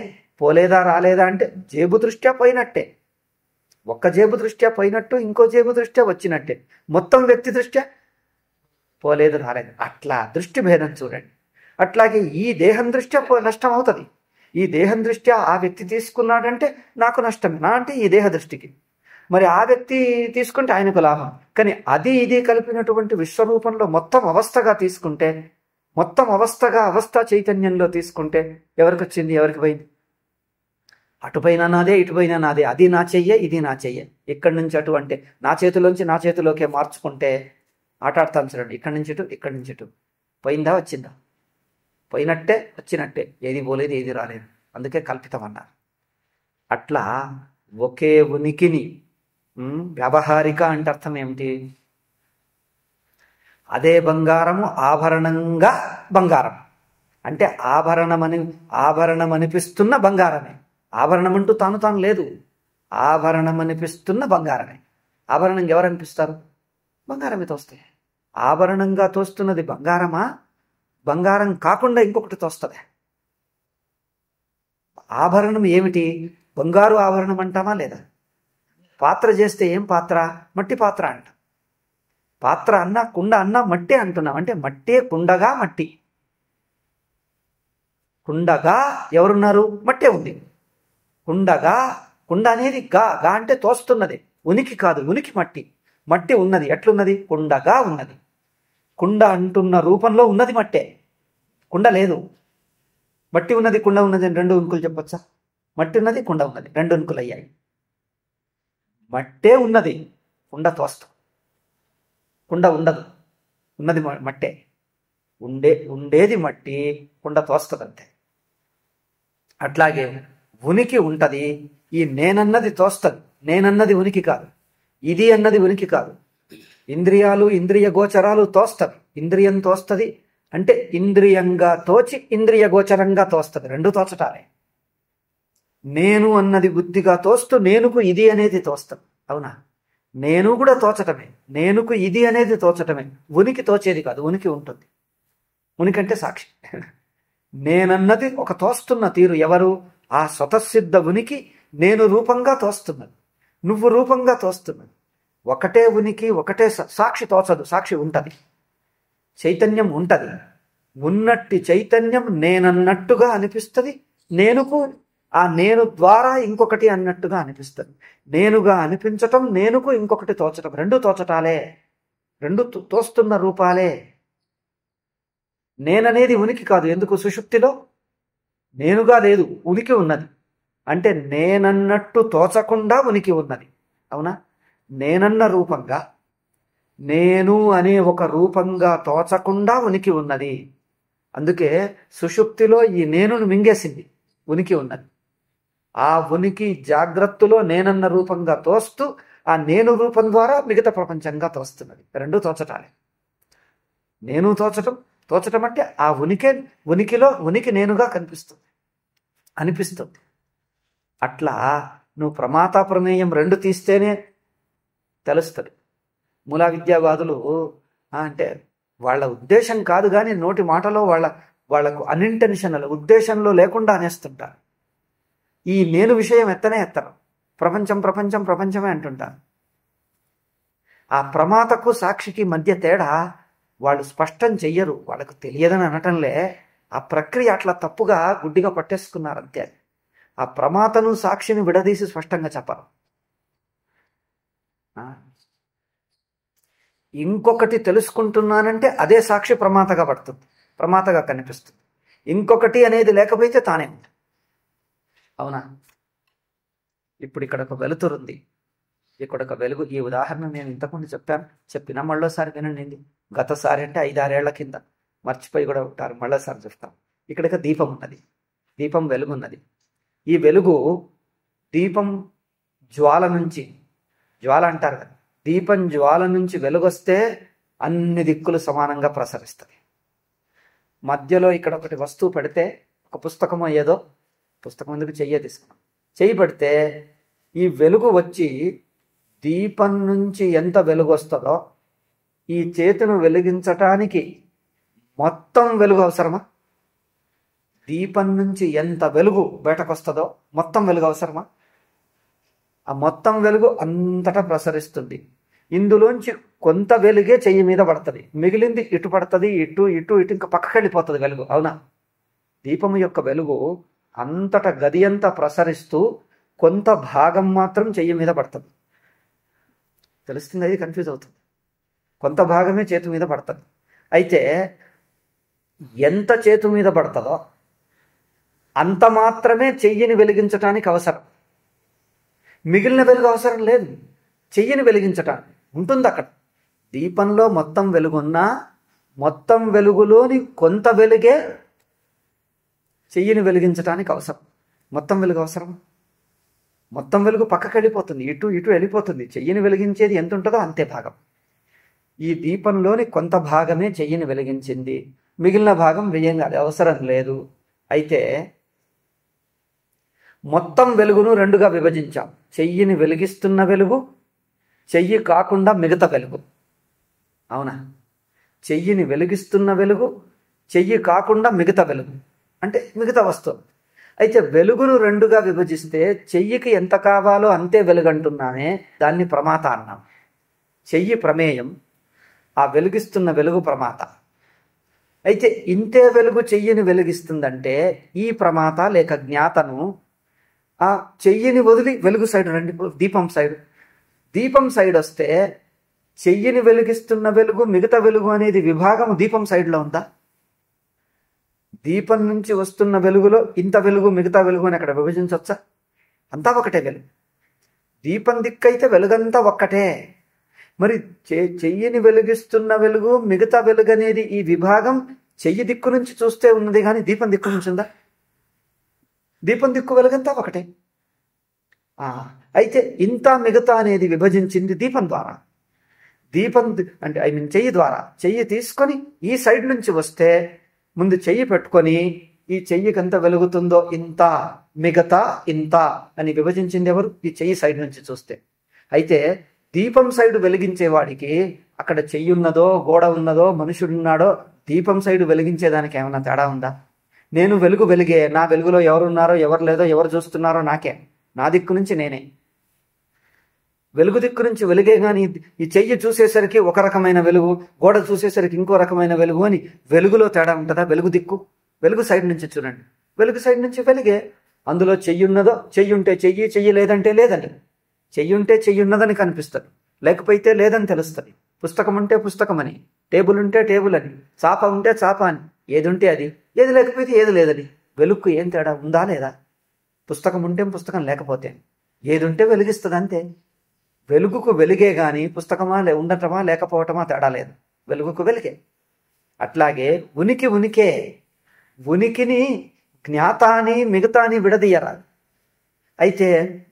పోలేదా రాలేదా అంటే జేబు దృష్ట్యా పోయినట్టే. ఒక్క జేబు దృష్ట్యా పోయినట్టు, ఇంకో జేబు దృష్ట్యా వచ్చినట్టే. మొత్తం వ్యక్తి దృష్ట్యా పోలేదు, రాలేదు. అట్లా దృష్టి భేదం చూడండి. అట్లాగే ఈ దేహం దృష్ట్యా నష్టం అవుతుంది. ఈ దేహం దృష్ట్యా ఆ వ్యక్తి తీసుకున్నాడంటే నాకు నష్టమే, నా అంటే ఈ దేహ దృష్టికి. మరి ఆ వ్యక్తి తీసుకుంటే ఆయనకు లాభం. కానీ అది ఇది కలిపినటువంటి విశ్వరూపంలో మొత్తం అవస్థగా తీసుకుంటే, మొత్తం అవస్థ చైతన్యంలో తీసుకుంటే ఎవరికి వచ్చింది, ఎవరికి పోయింది? అటుపైన నాదే, ఇటుపైన నాదే. అది నా చెయ్యే, ఇది నా చెయ్యే. ఇక్కడి నుంచి అటు అంటే నా చేతిలోంచి నా చేతిలోకే మార్చుకుంటే ఆట ఆడతాం చూడండి. ఇక్కడి నుంచి ఇటు, ఇక్కడి నుంచి ఇటు. పోయిందా, వచ్చిందా? పోయినట్టే, వచ్చినట్టే. ఏది పోలేదు, ఏది రాలేదు. అందుకే కల్పితం అన్నారు. అట్లా ఒకే ఉనికిని వ్యావహారిక అంటే అర్థం ఏమిటి? అదే బంగారము ఆభరణంగా బంగారం అంటే ఆభరణం అనిపిస్తున్న బంగారమే. ఆభరణం అంటూ తాను లేదు. ఆభరణం అనిపిస్తున్న బంగారమే. ఆభరణం ఎవరు అనిపిస్తారు? బంగారమే తోస్తాయి. ఆభరణంగా తోస్తున్నది బంగారమా? బంగారం కాకుండా ఇంకొకటి తోస్తుంది. ఆభరణం ఏమిటి? బంగారు ఆభరణం అంటామా లేదా? పాత్ర చేస్తే ఏం పాత్ర? మట్టి పాత్ర అంట. పాత్ర అన్నా, కుండ అన్నా మట్టే అంటున్నాం. అంటే మట్టే, కుండగా మట్టి. కుండగా ఎవరున్నారు? మట్టే ఉంది. కుండ అనేది గా అంటే తోస్తున్నది, ఉనికి కాదు. ఉనికి మట్టి. మట్టి ఉన్నది. ఎట్లున్నది? కుండగా ఉన్నది. కుండ అంటున్న రూపంలో ఉన్నది మట్టే. కుండ లేదు. మట్టి ఉన్నది, కుండ ఉన్నది అని 2 ఉనికులు చెప్పొచ్చా? మట్టి ఉన్నది, కుండ ఉన్నది, 2 ఉనికులు అయ్యాయి. మట్టే ఉన్నది, కుండ తోస్తాం. కుండ ఉండదు, ఉన్నది మట్టే. ఉండేది మట్టి, కుండ తోస్తుంది అంతే. అట్లాగే ఉనికి ఉంటది. ఈ నేనన్నది తోస్తుంది. నేనన్నది ఉనికి కాదు. ఇది అన్నది ఉనికి కాదు. ఇంద్రియాలు, ఇంద్రియ గోచరాలు తోస్తవి. ఇంద్రియం తోస్తది అంటే ఇంద్రియంగా తోచి ఇంద్రియ గోచరంగా తోస్తది. 2 తోచటాలే. నేను అన్నది బుద్ధిగా తోస్తూ నేనుకు ఇది అనేది తోస్తాం. అవునా? నేను కూడా తోచటమే, నేనుకు ఇది అనేది తోచటమే. ఉనికి తోచేది కాదు, ఉనికి ఉంటుంది. ఉనికి అంటే సాక్షి. నేనన్నది ఒక తోస్తున్న తీరు. ఎవరు? ఆ స్వతసిద్ధ ఉనికి నేను రూపంగా తోస్తున్నది, నువ్వు రూపంగా తోస్తున్నది. ఒకటే ఉనికి, ఒకటే సాక్షి తోచదు, సాక్షి ఉంటది, చైతన్యం ఉంటది. ఉన్నట్టి చైతన్యం నేనన్నట్టుగా అనిపిస్తుంది, నేనుకు ఆ నేను ద్వారా ఇంకొకటి అన్నట్టుగా అనిపిస్తుంది. నేనుగా అనిపించటం, నేనుకు ఇంకొకటి తోచటం, రెండు తోచటాలే, రెండు తోస్తున్న రూపాలే. నేననేది ఉనికి కాదు. ఎందుకు? సుషుప్తిలో నేనుగా లేదు, ఉనికి ఉన్నది. అంటే నేనన్నట్టు తోచకుండా ఉనికి ఉన్నది. అవునా? నేనన్న రూపంగా, నేను అనే ఒక రూపంగా తోచకుండా ఉనికి ఉన్నది. అందుకే సుషుప్తిలో ఈ నేనును మింగేసింది, ఉనికి ఉన్నది. ఆ ఉనికి జాగ్రత్తలో నేనన్న రూపంగా తోస్తూ ఆ నేను రూపం ద్వారా మిగతా ప్రపంచంగా తోస్తున్నది. రెండు తోచటాలే. నేను తోచటం అంటే ఆ ఉనికిలో ఉనికి నేనుగా అనిపిస్తుంది. అట్లా నువ్వు ప్రమాత ప్రమేయం రెండు తీస్తేనే తెలుస్తుంది. మూలా విద్యావాదులు అంటే వాళ్ళ ఉద్దేశం కాదు కానీ నోటి మాటలో వాళ్లకు అన్ఇంటెన్షనల్ ఉద్దేశంలో లేకుండా అనేస్తుంటారు. ఈ నేను విషయం ఎత్తరు. ప్రపంచమే అంటుంటారు. ఆ ప్రమాతకు సాక్షికి మధ్య తేడా వాళ్ళు స్పష్టం చెయ్యరు, వాళ్ళకు తెలియదని అనటంలే. ఆ ప్రక్రియ అట్లా తప్పుగా గుడ్డిగా పట్టేసుకున్నారు అంతే. ఆ ప్రమాతను సాక్షిని విడదీసి స్పష్టంగా చెప్పరు. ఇంకొకటి తెలుసుకుంటున్నానంటే అదే సాక్షి ప్రమాతగా పడుతుంది, ప్రమాతగా కనిపిస్తుంది. ఇంకొకటి అనేది లేకపోతే తానే ఉంటుంది. అవునా? ఇప్పుడు ఇక్కడ ఒక వెలుతురుంది, ఇక్కడ ఒక వెలుగు. ఈ ఉదాహరణ నేను ఇంతకుముందు చెప్పిన మళ్ళోసారి వినండి. గతసారి అంటే 5-6 ఏళ్ల కింద, మర్చిపోయి కూడా ఉంటారు, మళ్ళోసారి చెప్తాం. ఇక్కడ దీపం ఉన్నది, దీపం వెలుగున్నది. ఈ వెలుగు దీపం జ్వాల నుంచి, జ్వాల అంటారు కదా, దీపం జ్వాల నుంచి వెలుగొస్తే అన్ని దిక్కులు సమానంగా ప్రసరిస్తుంది. మధ్యలో ఇక్కడ ఒకటి వస్తువు పెడితే, ఒక పుస్తకమో ఏదో, పుస్తకం ఎందుకు తీసుకున్నాం, చెయ్యి పెడితే ఈ వెలుగు వచ్చి దీపం నుంచి ఎంత వెలుగు వస్తుందో ఈ చేతిని వెలిగించటానికి మొత్తం వెలుగు అవసరమా? దీపం నుంచి ఎంత వెలుగు బయటకు వస్తుందో మొత్తం వెలుగు అవసరమా? ఆ మొత్తం వెలుగు అంతటా ప్రసరిస్తుంది. ఇందులోంచి కొంత వెలుగే చెయ్యి మీద పడుతుంది, మిగిలింది ఇటు పడుతుంది, ఇటు ఇంకా పక్కకి వెళ్ళిపోతుంది వెలుగు. అవునా? దీపం యొక్క వెలుగు అంతటా గది అంతా ప్రసరిస్తూ కొంత భాగం మాత్రం చెయ్యి మీద పడుతుంది. తెలుస్తుంది? అది కన్ఫ్యూజ్ అవుతుంది. కొంత భాగమే చేతి మీద పడుతుంది. అయితే ఎంత చేతి మీద పడుతుందో అంత మాత్రమే చెయ్యిని వెలిగించటానికి అవసరం, మిగిలిన వెలుగు అవసరం లేదు. చెయ్యిని వెలిగించటానికి ఉంటుంది అక్కడ. దీపంలో మొత్తం వెలుగున్నా మొత్తం వెలుగులోని కొంత వెలుగే చెయ్యిని వెలిగించటానికి అవసరం. మొత్తం వెలుగు అవసరం? మొత్తం వెలుగు పక్కకి వెళ్ళిపోతుంది, ఇటు వెళ్ళిపోతుంది. చెయ్యిని వెలిగించేది ఎంత ఉంటుందో అంతే భాగం. ఈ దీపంలోని కొంత భాగమే చెయ్యిని వెలిగించింది, మిగిలిన భాగం వెయ్యంగా అది అవసరం లేదు. అయితే మొత్తం వెలుగును రెండుగా విభజించాం. చెయ్యిని వెలిగిస్తున్న వెలుగు, చెయ్యి కాకుండా మిగతా వెలుగు. అవునా? చెయ్యిని వెలిగిస్తున్న వెలుగు, చెయ్యి కాకుండా మిగతా వెలుగు అంటే మిగతా వస్తువు. అయితే వెలుగును రెండుగా విభజిస్తే చెయ్యికి ఎంత కావాలో అంతే వెలుగంటున్నామే, దాన్ని ప్రమాత అన్నాం. చెయ్యి ప్రమేయం, ఆ వెలిగిస్తున్న వెలుగు ప్రమాత. అయితే ఇంతే వెలుగు చెయ్యిని వెలిగిస్తుందంటే ఈ ప్రమాత లేక జ్ఞాతను ఆ చెయ్యిని వదిలి వెలుగు సైడ్ రండి, దీపం సైడ్ వస్తే చెయ్యిని వెలిగిస్తున్న వెలుగు, మిగతా వెలుగు అనేది విభాగం దీపం సైడ్లో ఉందా? దీపం నుంచి వస్తున్న వెలుగులో ఇంత వెలుగు మిగతా వెలుగు అని అక్కడ విభజించవచ్చా? అంతా ఒకటే వెలుగు. దీపం దిక్కైతే వెలుగంతా ఒక్కటే. మరి చెయ్యిని వెలిగిస్తున్న వెలుగు, మిగతా వెలుగు అనేది ఈ విభాగం చెయ్యి దిక్కు నుంచి చూస్తే ఉన్నది కానీ దీపం దిక్కు నుంచి ఉందా? దీపం దిక్కు వెలుగంతా ఒకటే. అయితే ఇంత మిగతా అనేది విభజించింది దీపం ద్వారా. దీపం అంటే చెయ్యి ద్వారా. చెయ్యి తీసుకొని ఈ సైడ్ నుంచి వస్తే ముందు చెయ్యి పెట్టుకొని ఈ చెయ్యికి ఎంత వెలుగుతుందో ఇంత, మిగతా ఇంత అని విభజించింది ఎవరు? ఈ చెయ్యి సైడ్ నుంచి చూస్తే. అయితే దీపం సైడు వెలిగించేవాడికి అక్కడ చెయ్యి ఉన్నదో గోడ ఉన్నదో మనుషుడున్నాడో దీపం సైడు వెలిగించేదానికి ఏమన్నా తేడా ఉందా? నేను వెలిగే, నా వెలుగులో ఎవరున్నారో ఎవరు లేదో ఎవరు చూస్తున్నారో నాకే, నా దిక్కు నుంచి నేనే. వెలుగు దిక్కు నుంచి వెలుగే కానీ ఈ చెయ్యి చూసేసరికి ఒక రకమైన వెలుగు, గోడ చూసేసరికి ఇంకో రకమైన వెలుగు అని వెలుగులో తేడా ఉంటుందా? వెలుగు దిక్కు, వెలుగు సైడ్ నుంచి చూడండి, వెలుగు సైడ్ నుంచి వెలుగే. అందులో చెయ్యి ఉన్నదో, చెయ్యి ఉంటే చెయ్యి, చెయ్యి లేదంటే లేదని. చెయ్యి ఉంటే చెయ్యి ఉన్నదని కనిపిస్తుంది, లేకపోతే లేదని తెలుస్తుంది. పుస్తకం ఉంటే పుస్తకం అని, టేబుల్ ఉంటే టేబుల్ అని, చాప ఉంటే చాప అని, ఏది ఉంటే అది, ఏది లేకపోతే ఏది లేదని. వెలుగుకు ఏం తేడా ఉందా లేదా? పుస్తకం ఉంటే పుస్తకం లేకపోతే, ఏది ఉంటే వెలిగిస్తుంది అంతే. వెలుగుకు వెలుగే కానీ పుస్తకమా ఉండటమా లేకపోవటమా తేడా లేదు, వెలుగుకు వెలుగే. అట్లాగే ఉనికే, ఉనికిని జ్ఞాతాని మిగతాని విడదీయరాదు. అయితే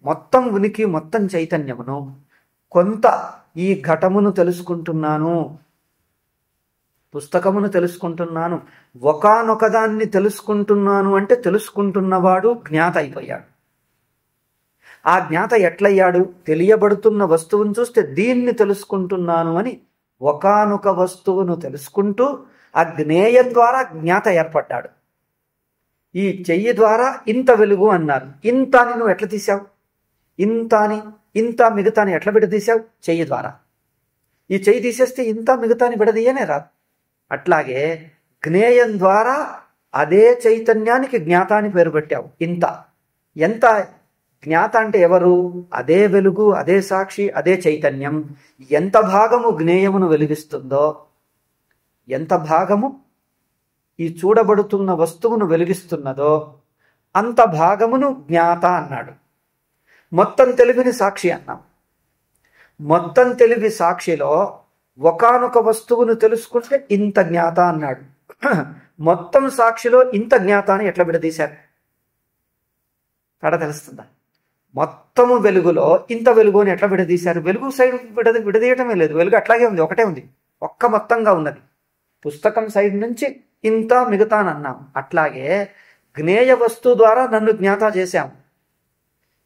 మొత్తం ఉనికి, మొత్తం చైతన్యమును కొంత ఈ ఘటమును తెలుసుకుంటున్నాను, పుస్తకమును తెలుసుకుంటున్నాను, ఒకానొకదాన్ని తెలుసుకుంటున్నాను అంటే తెలుసుకుంటున్నవాడు జ్ఞాత అయిపోయాడు. ఆ జ్ఞాత ఎట్లయ్యాడు? తెలియబడుతున్న వస్తువును చూస్తే దీన్ని తెలుసుకుంటున్నాను అని ఒకానొక వస్తువును తెలుసుకుంటూ ఆ జ్ఞేయం ద్వారా జ్ఞాత ఏర్పడ్డాడు. ఈ చెయ్యి ద్వారా ఇంత వెలుగు అన్నారు, ఇంత అని నువ్వు ఎట్లా తీసావు? ఇంత మిగతాని ఎట్లా విడదీశావు? చెయ్యి ద్వారా. ఈ చెయ్యి తీసేస్తే ఇంత మిగతాని విడదీయనే రాదు. అట్లాగే జ్ఞేయం ద్వారా అదే చైతన్యానికి జ్ఞాతాన్ని పేరు పెట్టావు. ఎంత జ్ఞాత అంటే ఎవరు? అదే వెలుగు, అదే సాక్షి, అదే చైతన్యం. ఎంత భాగము జ్ఞేయమును వెలిగిస్తుందో, ఎంత భాగము ఈ చూడబడుతున్న వస్తువును వెలిగిస్తున్నదో అంత భాగమును జ్ఞాత అన్నాడు. మొత్తం తెలివిని సాక్షి అన్నాం. మొత్తం తెలివి సాక్షిలో ఒకానొక వస్తువును తెలుసుకుంటే ఇంత జ్ఞాత అన్నాడు. మొత్తం సాక్షిలో ఇంత జ్ఞాత అని ఎట్లా విడదీశారు? తేడా తెలుస్తుందా? మొత్తము వెలుగులో ఇంత వెలుగు అని ఎట్లా విడదీశారు? వెలుగు సైడ్ విడదీయటమే లేదు, వెలుగు అట్లాగే ఉంది, ఒకటే ఉంది, ఒక్క మొత్తంగా ఉన్నది. పుస్తకం సైడ్ నుంచి ఇంత మిగతా అని అన్నాం. అట్లాగే జ్ఞేయ వస్తువు ద్వారా నన్ను జ్ఞాత చేశాం.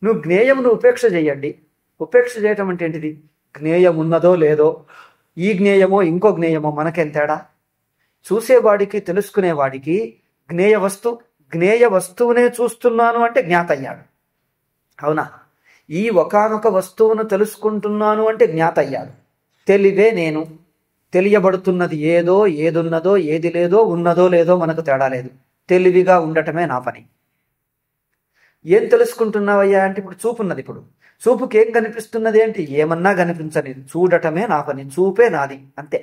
నువ్వు జ్ఞేయమును ఉపేక్ష చేయండి. ఉపేక్ష చేయటం అంటే ఏంటిది? జ్ఞేయం ఉన్నదో లేదో, ఈ జ్ఞేయమో ఇంకో జ్ఞేయమో మనకేం తేడా? చూసేవాడికి, తెలుసుకునేవాడికి జ్ఞేయ వస్తువునే చూస్తున్నాను అంటే జ్ఞాత అయ్యాడు. అవునా? ఈ ఒకానొక వస్తువును తెలుసుకుంటున్నాను అంటే జ్ఞాత అయ్యాడు. తెలివే నేను. తెలియబడుతున్నది ఏదో, ఏదున్నదో ఏది లేదో, ఉన్నదో లేదో మనకు తేడా లేదు. తెలివిగా ఉండటమే నా పని. ఏం తెలుసుకుంటున్నావయ్యా అంటే ఇప్పుడు చూపు ఉన్నది. ఇప్పుడు చూపుకి ఏం కనిపిస్తున్నది ఏంటి? ఏమన్నా కనిపించని, చూడటమే నా పని, చూపే నాది, అంతే.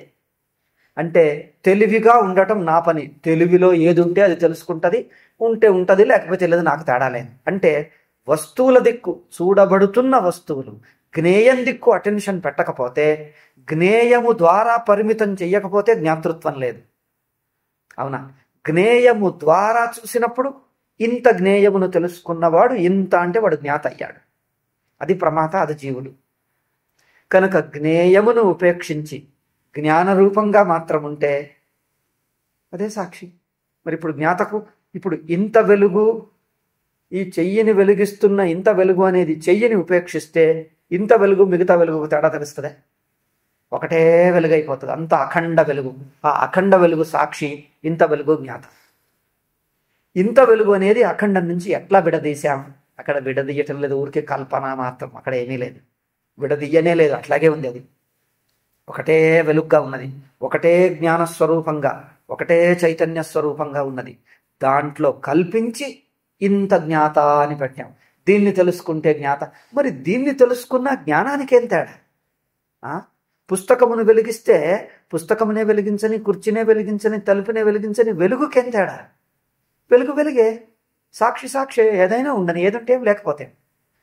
అంటే తెలివిగా ఉండటం నా పని. తెలివిలో ఏది ఉంటే అది తెలుసుకుంటుంది, ఉంటే ఉంటుంది, లేకపోతే లేదు, నాకు తేడా లేదు. అంటే వస్తువుల దిక్కు, చూడబడుతున్న వస్తువులు, జ్ఞేయం దిక్కు అటెన్షన్ పెట్టకపోతే, జ్ఞేయము ద్వారా పరిమితం చెయ్యకపోతే జ్ఞాతృత్వం లేదు. అవునా? జ్ఞేయము ద్వారా చూసినప్పుడు ఇంత జ్ఞేయమును తెలుసుకున్నవాడు ఇంత అంటే వాడు జ్ఞాత అయ్యాడు. అది ప్రమాత, అది జీవులు. కనుక జ్ఞేయమును ఉపేక్షించి జ్ఞానరూపంగా మాత్రం ఉంటే అదే సాక్షి. మరి ఇప్పుడు జ్ఞాతకు ఇప్పుడు ఇంత వెలుగు, ఈ చెయ్యిని వెలిగిస్తున్న ఇంత వెలుగు అనేది చెయ్యిని ఉపేక్షిస్తే ఇంత వెలుగు మిగతా వెలుగుకు తేడా తెలుస్తుందే? ఒకటే వెలుగు అయిపోతుంది, అంత అఖండ వెలుగు. ఆ అఖండ వెలుగు సాక్షి, ఇంత వెలుగు జ్ఞాత. ఇంత వెలుగు అనేది అఖండం నుంచి ఎట్లా విడదీశాం? అక్కడ విడదీయటం లేదు, ఊరికే కల్పన మాత్రం, అక్కడ ఏమీ లేదు, విడదీయనే లేదు, అట్లాగే ఉంది. అది ఒకటే వెలుగుగా ఉన్నది, ఒకటే జ్ఞానస్వరూపంగా, ఒకటే చైతన్య స్వరూపంగా ఉన్నది. దాంట్లో కల్పించి ఇంత జ్ఞాత అని పెట్టాం. దీన్ని తెలుసుకుంటే జ్ఞాత. మరి దీన్ని తెలుసుకున్న జ్ఞానానికి ఏం తేడా? పుస్తకమును వెలిగిస్తే పుస్తకమునే వెలిగించని, కుర్చీనే వెలిగించని, తలుపునే వెలిగించని, వెలుగుకేం తేడా? వెలుగు వెలుగే, సాక్షి సాక్షి, ఏదైనా ఉండని, ఏదంటే ఏం లేకపోతే.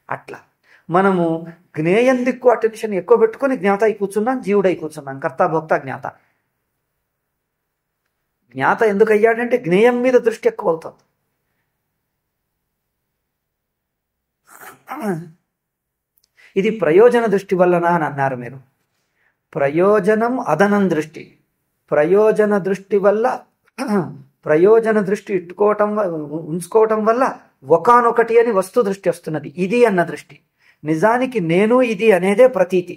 అట్లా మనము జ్ఞేయం దిక్కు అటెన్షన్ ఎక్కువ పెట్టుకొని జ్ఞాత అయి కూర్చున్నాం, జీవుడై కూర్చున్నాం, కర్తాభోక్త జ్ఞాత. జ్ఞాత ఎందుకు అయ్యాడంటే జ్ఞేయం మీద దృష్టి ఎక్కువ అవుతుంది. ఇది ప్రయోజన దృష్టి వలన అని అన్నారు మీరు. ప్రయోజనం అదనం దృష్టి. ప్రయోజన దృష్టి వల్ల, ప్రయోజన దృష్టి ఉంచుకోవటం వల్ల ఒకానొకటి అని వస్తు దృష్టి వస్తున్నది, ఇది అన్న దృష్టి. నిజానికి నేను ఇది అనేదే ప్రతీతి.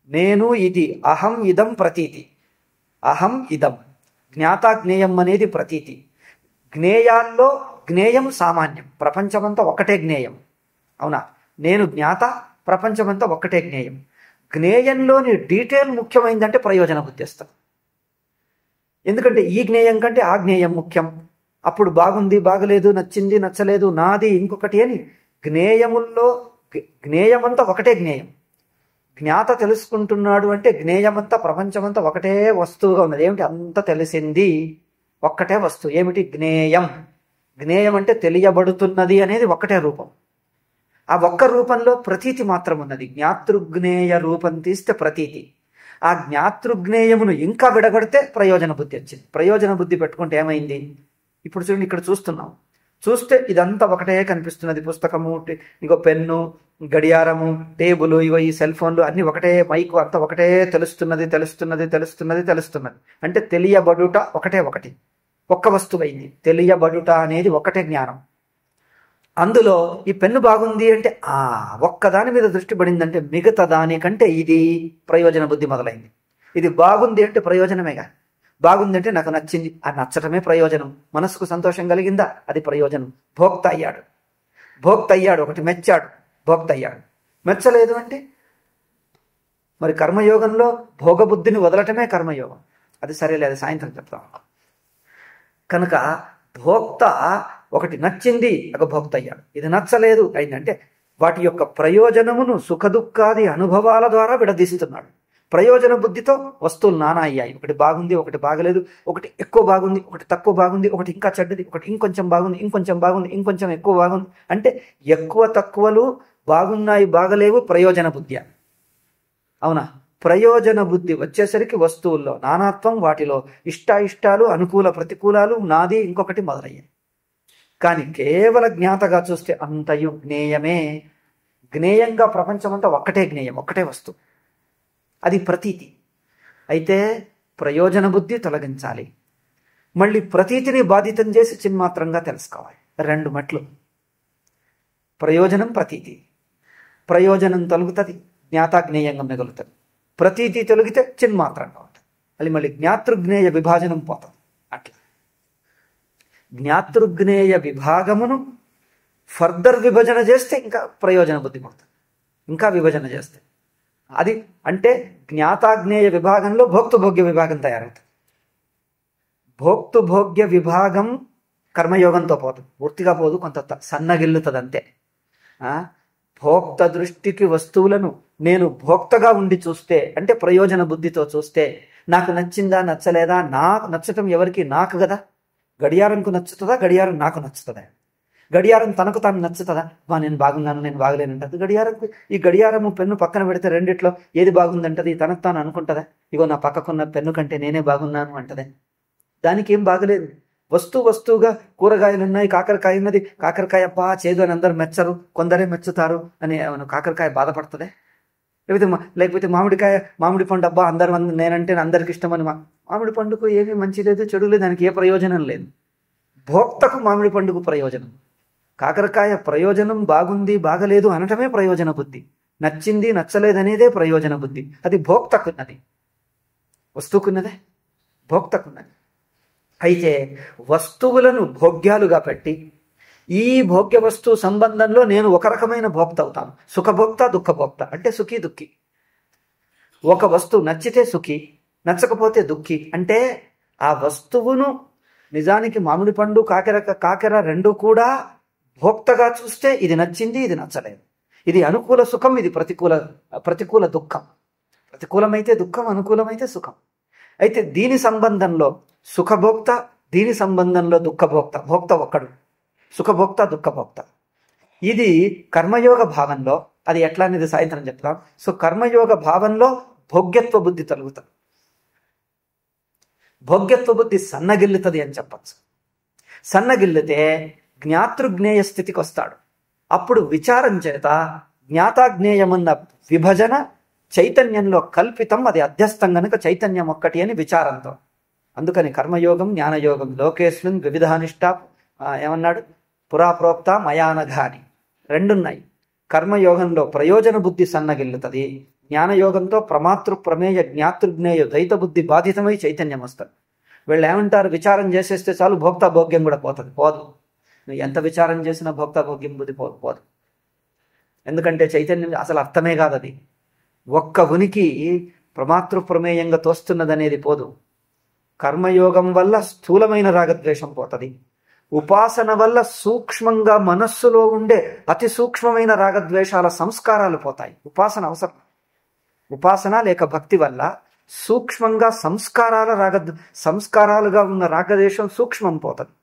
నేను ఇది, అహం ఇదం ప్రతీతి. అహం ఇదం, జ్ఞాతాజ్ఞేయం అనేది ప్రతీతి. జ్ఞేయాల్లో జ్ఞేయం సామాన్యం, ప్రపంచమంతా ఒకటే జ్ఞేయం. అవునా? నేను జ్ఞాత, ప్రపంచమంతా ఒక్కటే జ్ఞేయం. జ్ఞేయంలోని డీటెయిల్ ముఖ్యమైందంటే ప్రయోజన బుద్ధి వస్తుంది. ఎందుకంటే ఈ జ్ఞేయం కంటే ఆ జ్ఞేయం ముఖ్యం. అప్పుడు బాగుంది, బాగలేదు, నచ్చింది, నచ్చలేదు, నాది, ఇంకొకటి అని జ్ఞేయముల్లో జ్ఞేయమంతా ఒకటే జ్ఞేయం. జ్ఞాత తెలుసుకుంటున్నాడు అంటే జ్ఞేయమంతా, ప్రపంచమంతా ఒకటే వస్తువుగా ఉన్నది. ఏమిటి? అంత తెలిసింది ఒక్కటే వస్తువు. ఏమిటి? జ్ఞేయం. జ్ఞేయం అంటే తెలియబడుతున్నది అనేది ఒక్కటే రూపం. ఆ ఒక్క రూపంలో ప్రతీతి మాత్రం ఉన్నది. జ్ఞాతృజ్ఞేయ రూపం తీస్తే ప్రతీతి. ఆ జ్ఞాతృజ్ఞేయమును ఇంకా విడగొడితే ప్రయోజన బుద్ధి వచ్చింది. ప్రయోజన బుద్ధి పెట్టుకుంటే ఏమైంది? ఇప్పుడు చూడండి, ఇక్కడ చూస్తున్నాం. చూస్తే ఇదంతా ఒకటే కనిపిస్తున్నది. పుస్తకము, ఇగో పెన్ను, గడియారము, టేబుల్, ఇగో ఈ సెల్ ఫోన్లు అన్ని ఒకటే, మైకు అంతా ఒకటే తెలుస్తున్నది, తెలుస్తున్నది, తెలుస్తున్నది, తెలుస్తున్నది. అంటే తెలియబడుట ఒకటే, ఒకటి, ఒక్క వస్తువు అయింది. తెలియబడుట అనేది ఒకటే జ్ఞానం. అందులో ఈ పెన్ను బాగుంది అంటే ఒక్కదాని మీద దృష్టి పడిందంటే మిగతా దానికంటే ఇది ప్రయోజన బుద్ధి మొదలైంది. ఇది బాగుంది అంటే ప్రయోజనమేగా. బాగుంది అంటే నాకు నచ్చింది, ఆ నచ్చటమే ప్రయోజనం. మనసుకు సంతోషం కలిగిందా, అది ప్రయోజనం. భోక్త అయ్యాడు, భోక్త అయ్యాడు, ఒకటి మెచ్చాడు, భోక్త అయ్యాడు. మెచ్చలేదు అంటే మరి కర్మయోగంలో భోగబుద్ధిని వదలటమే కర్మయోగం. అది సరేలేదు, సాయంత్రం చెప్తాం. కనుక భోక్త ఒకటి నచ్చింది, ఒక భోక్త అయ్యాడు. ఇది నచ్చలేదు అయిందంటే వాటి యొక్క ప్రయోజనమును సుఖదుఖాది అనుభవాల ద్వారా విడదీస్తున్నాడు. ప్రయోజన బుద్ధితో వస్తువులు నానా అయ్యాయి. ఒకటి బాగుంది, ఒకటి బాగలేదు, ఒకటి ఎక్కువ బాగుంది, ఒకటి తక్కువ బాగుంది, ఒకటి ఇంకా చెడ్డది, ఒకటి ఇంకొంచెం బాగుంది, ఇంకొంచెం బాగుంది, ఇంకొంచెం ఎక్కువ బాగుంది. అంటే ఎక్కువ తక్కువలు, బాగున్నాయి బాగలేవు ప్రయోజన బుద్ధి. అవునా? ప్రయోజన బుద్ధి వచ్చేసరికి వస్తువుల్లో నానాత్వం, వాటిలో ఇష్టాయిష్టాలు, అనుకూల ప్రతికూలాలు, నాది ఇంకొకటి మొదలయ్యాయి. కానీ కేవల జ్ఞాతగా చూస్తే అంతయు జ్ఞేయమే. జ్ఞేయంగా ప్రపంచమంతా ఒక్కటే జ్ఞేయం, ఒక్కటే వస్తువు, అది ప్రతీతి. అయితే ప్రయోజన బుద్ధి తొలగించాలి. మళ్ళీ ప్రతీతిని బాధితం చేసి చిన్మాత్రంగా తెలుసుకోవాలి. రెండు మట్లు. ప్రయోజనం ప్రతీతి. ప్రయోజనం తొలుగుతుంది, జ్ఞాతాజ్ఞేయంగా మిగులుతుంది. ప్రతీతి తొలగితే చిన్మాత్రంగా ఉంటుంది. అది మళ్ళీ జ్ఞాతృజ్ఞేయ విభాజనం పోతుంది. అట్లా జ్ఞాతృజ్ఞేయ విభాగమును ఫర్దర్ విభజన చేస్తే ఇంకా ప్రయోజన బుద్ధి పడుతుంది. ఇంకా విభజన చేస్తే అది అంటే జ్ఞాతాజ్ఞేయ విభాగంలో భోక్తృభోగ్య విభాగం తయారవుతుంది. భోక్తృభోగ్య విభాగం కర్మయోగంతో పోతుంది, పూర్తిగా పోదు, కొంత సన్నగిల్లుతుంది అంతే. భోక్త దృష్టికి వస్తువులను నేను భోక్తగా ఉండి చూస్తే, అంటే ప్రయోజన బుద్ధితో చూస్తే, నాకు నచ్చిందా నచ్చలేదా, నాకు నచ్చటం ఎవరికి? నాకు కదా. గడియారంకు నచ్చుతుందా, గడియారం నాకు నచ్చుతుందా? గడియారం తనకు తాను నచ్చుతుందా? నేను బాగున్నాను, నేను బాగలేనంటది గడియారంకు. ఈ గడియారము పెన్ను పక్కన పెడితే రెండిట్లో ఏది బాగుందంటది? తనకు తాను అనుకుంటుందా? ఇగో నా పక్కకున్న పెన్ను కంటే నేనే బాగున్నాను అంటదే. దానికి ఏం బాగలేదు. వస్తువుగా కూరగాయలు ఉన్నాయి, కాకరకాయ ఉన్నది, కాకరకాయ చేదు అని అందరు మెచ్చరు, కొందరే మెచ్చుతారు అని కాకరకాయ బాధపడుతుంది. లేకపోతే మామిడి పండు అందరు నేనంటే అందరికి ఇష్టమని మామిడి పండుకు ఏమీ మంచి లేదు, చెడు లేదు, దానికి ఏ ప్రయోజనం లేదు. భోక్తకు మామిడి పండుకు ప్రయోజనం. కాకరకాయ ప్రయోజనం బాగుంది బాగలేదు అనటమే ప్రయోజన బుద్ధి. నచ్చింది నచ్చలేదనేదే ప్రయోజన బుద్ధి. అది భోక్తకున్నది, వస్తువుకున్నదే భోక్తకున్నది. అయితే వస్తువులను భోగ్యాలుగా పెట్టి ఈ భోగ్య వస్తువు సంబంధంలో నేను ఒక రకమైన భోక్త అవుతాను. సుఖభోక్త, దుఃఖభోక్త. అంటే సుఖీ దుఃఖి. ఒక వస్తువు నచ్చితే సుఖి, నచ్చకపోతే దుఃఖి. అంటే ఆ వస్తువును నిజానికి మామిడి పండు, కాకెర రెండు కూడా భోక్తగా చూస్తే ఇది నచ్చింది, ఇది నచ్చలేదు. ఇది అనుకూల సుఖం, ఇది ప్రతికూల దుఃఖం. ప్రతికూలమైతే దుఃఖం, అనుకూలమైతే సుఖం. అయితే దీని సంబంధంలో సుఖభోక్త, దీని సంబంధంలో దుఃఖభోక్త. భోక్త ఒక్కడు, సుఖభోక్త, దుఃఖభోక్త. ఇది కర్మయోగ భావంలో అది ఎట్లా అనేది సాయంత్రం చెప్తాం. సో కర్మయోగ భావంలో భోగ్యత్వ బుద్ధి తొలగుతుంది. భోగ్యత్వ బుద్ధి సన్నగిల్లుతుంది అని చెప్పచ్చు. సన్నగిల్లితే జ్ఞాతృజ్ఞేయ స్థితికి వస్తాడు. అప్పుడు విచారం చేత జ్ఞాతాజ్ఞేయమున్న విభజన చైతన్యంలో కల్పితం, అది అధ్యస్థం గనుక చైతన్యం ఒక్కటి అని విచారంతో. అందుకని కర్మయోగం, జ్ఞానయోగం లోకేస్మిన్ వివిధానిష్ట ఏమన్నాడు? పురాప్రోక్త మయానఘాని రెండున్నాయి. కర్మయోగంలో ప్రయోజన బుద్ధి సన్నగిల్లుతుంది, జ్ఞానయోగంతో ప్రమాతృ ప్రమేయ జ్ఞాతృజ్ఞేయ ద్వైత బుద్ధి బాధితమై చైతన్యం వస్తుంది. వీళ్ళు ఏమంటారు, విచారం చేసేస్తే చాలు భోక్తా భోగ్యం కూడా పోతుంది. పోదు. నువ్వు ఎంత విచారం చేసినా భోక్తా భోగ్యం బుద్ధి పోదు. ఎందుకంటే చైతన్యం అసలు అర్థమే కాదు. అది ఒక్క ఉనికి ప్రమాతృ ప్రమేయంగా తోస్తున్నదనేది పోదు. కర్మయోగం వల్ల స్థూలమైన రాగద్వేషం పోతుంది. ఉపాసన వల్ల సూక్ష్మంగా మనస్సులో ఉండే అతి సూక్ష్మమైన రాగద్వేషాల సంస్కారాలు పోతాయి. ఉపాసన అవసరం. ఉపాసన లేక భక్తి వల్ల సూక్ష్మంగా సంస్కారాలుగా ఉన్న రాగద్వేషం సూక్ష్మం పోతుంది.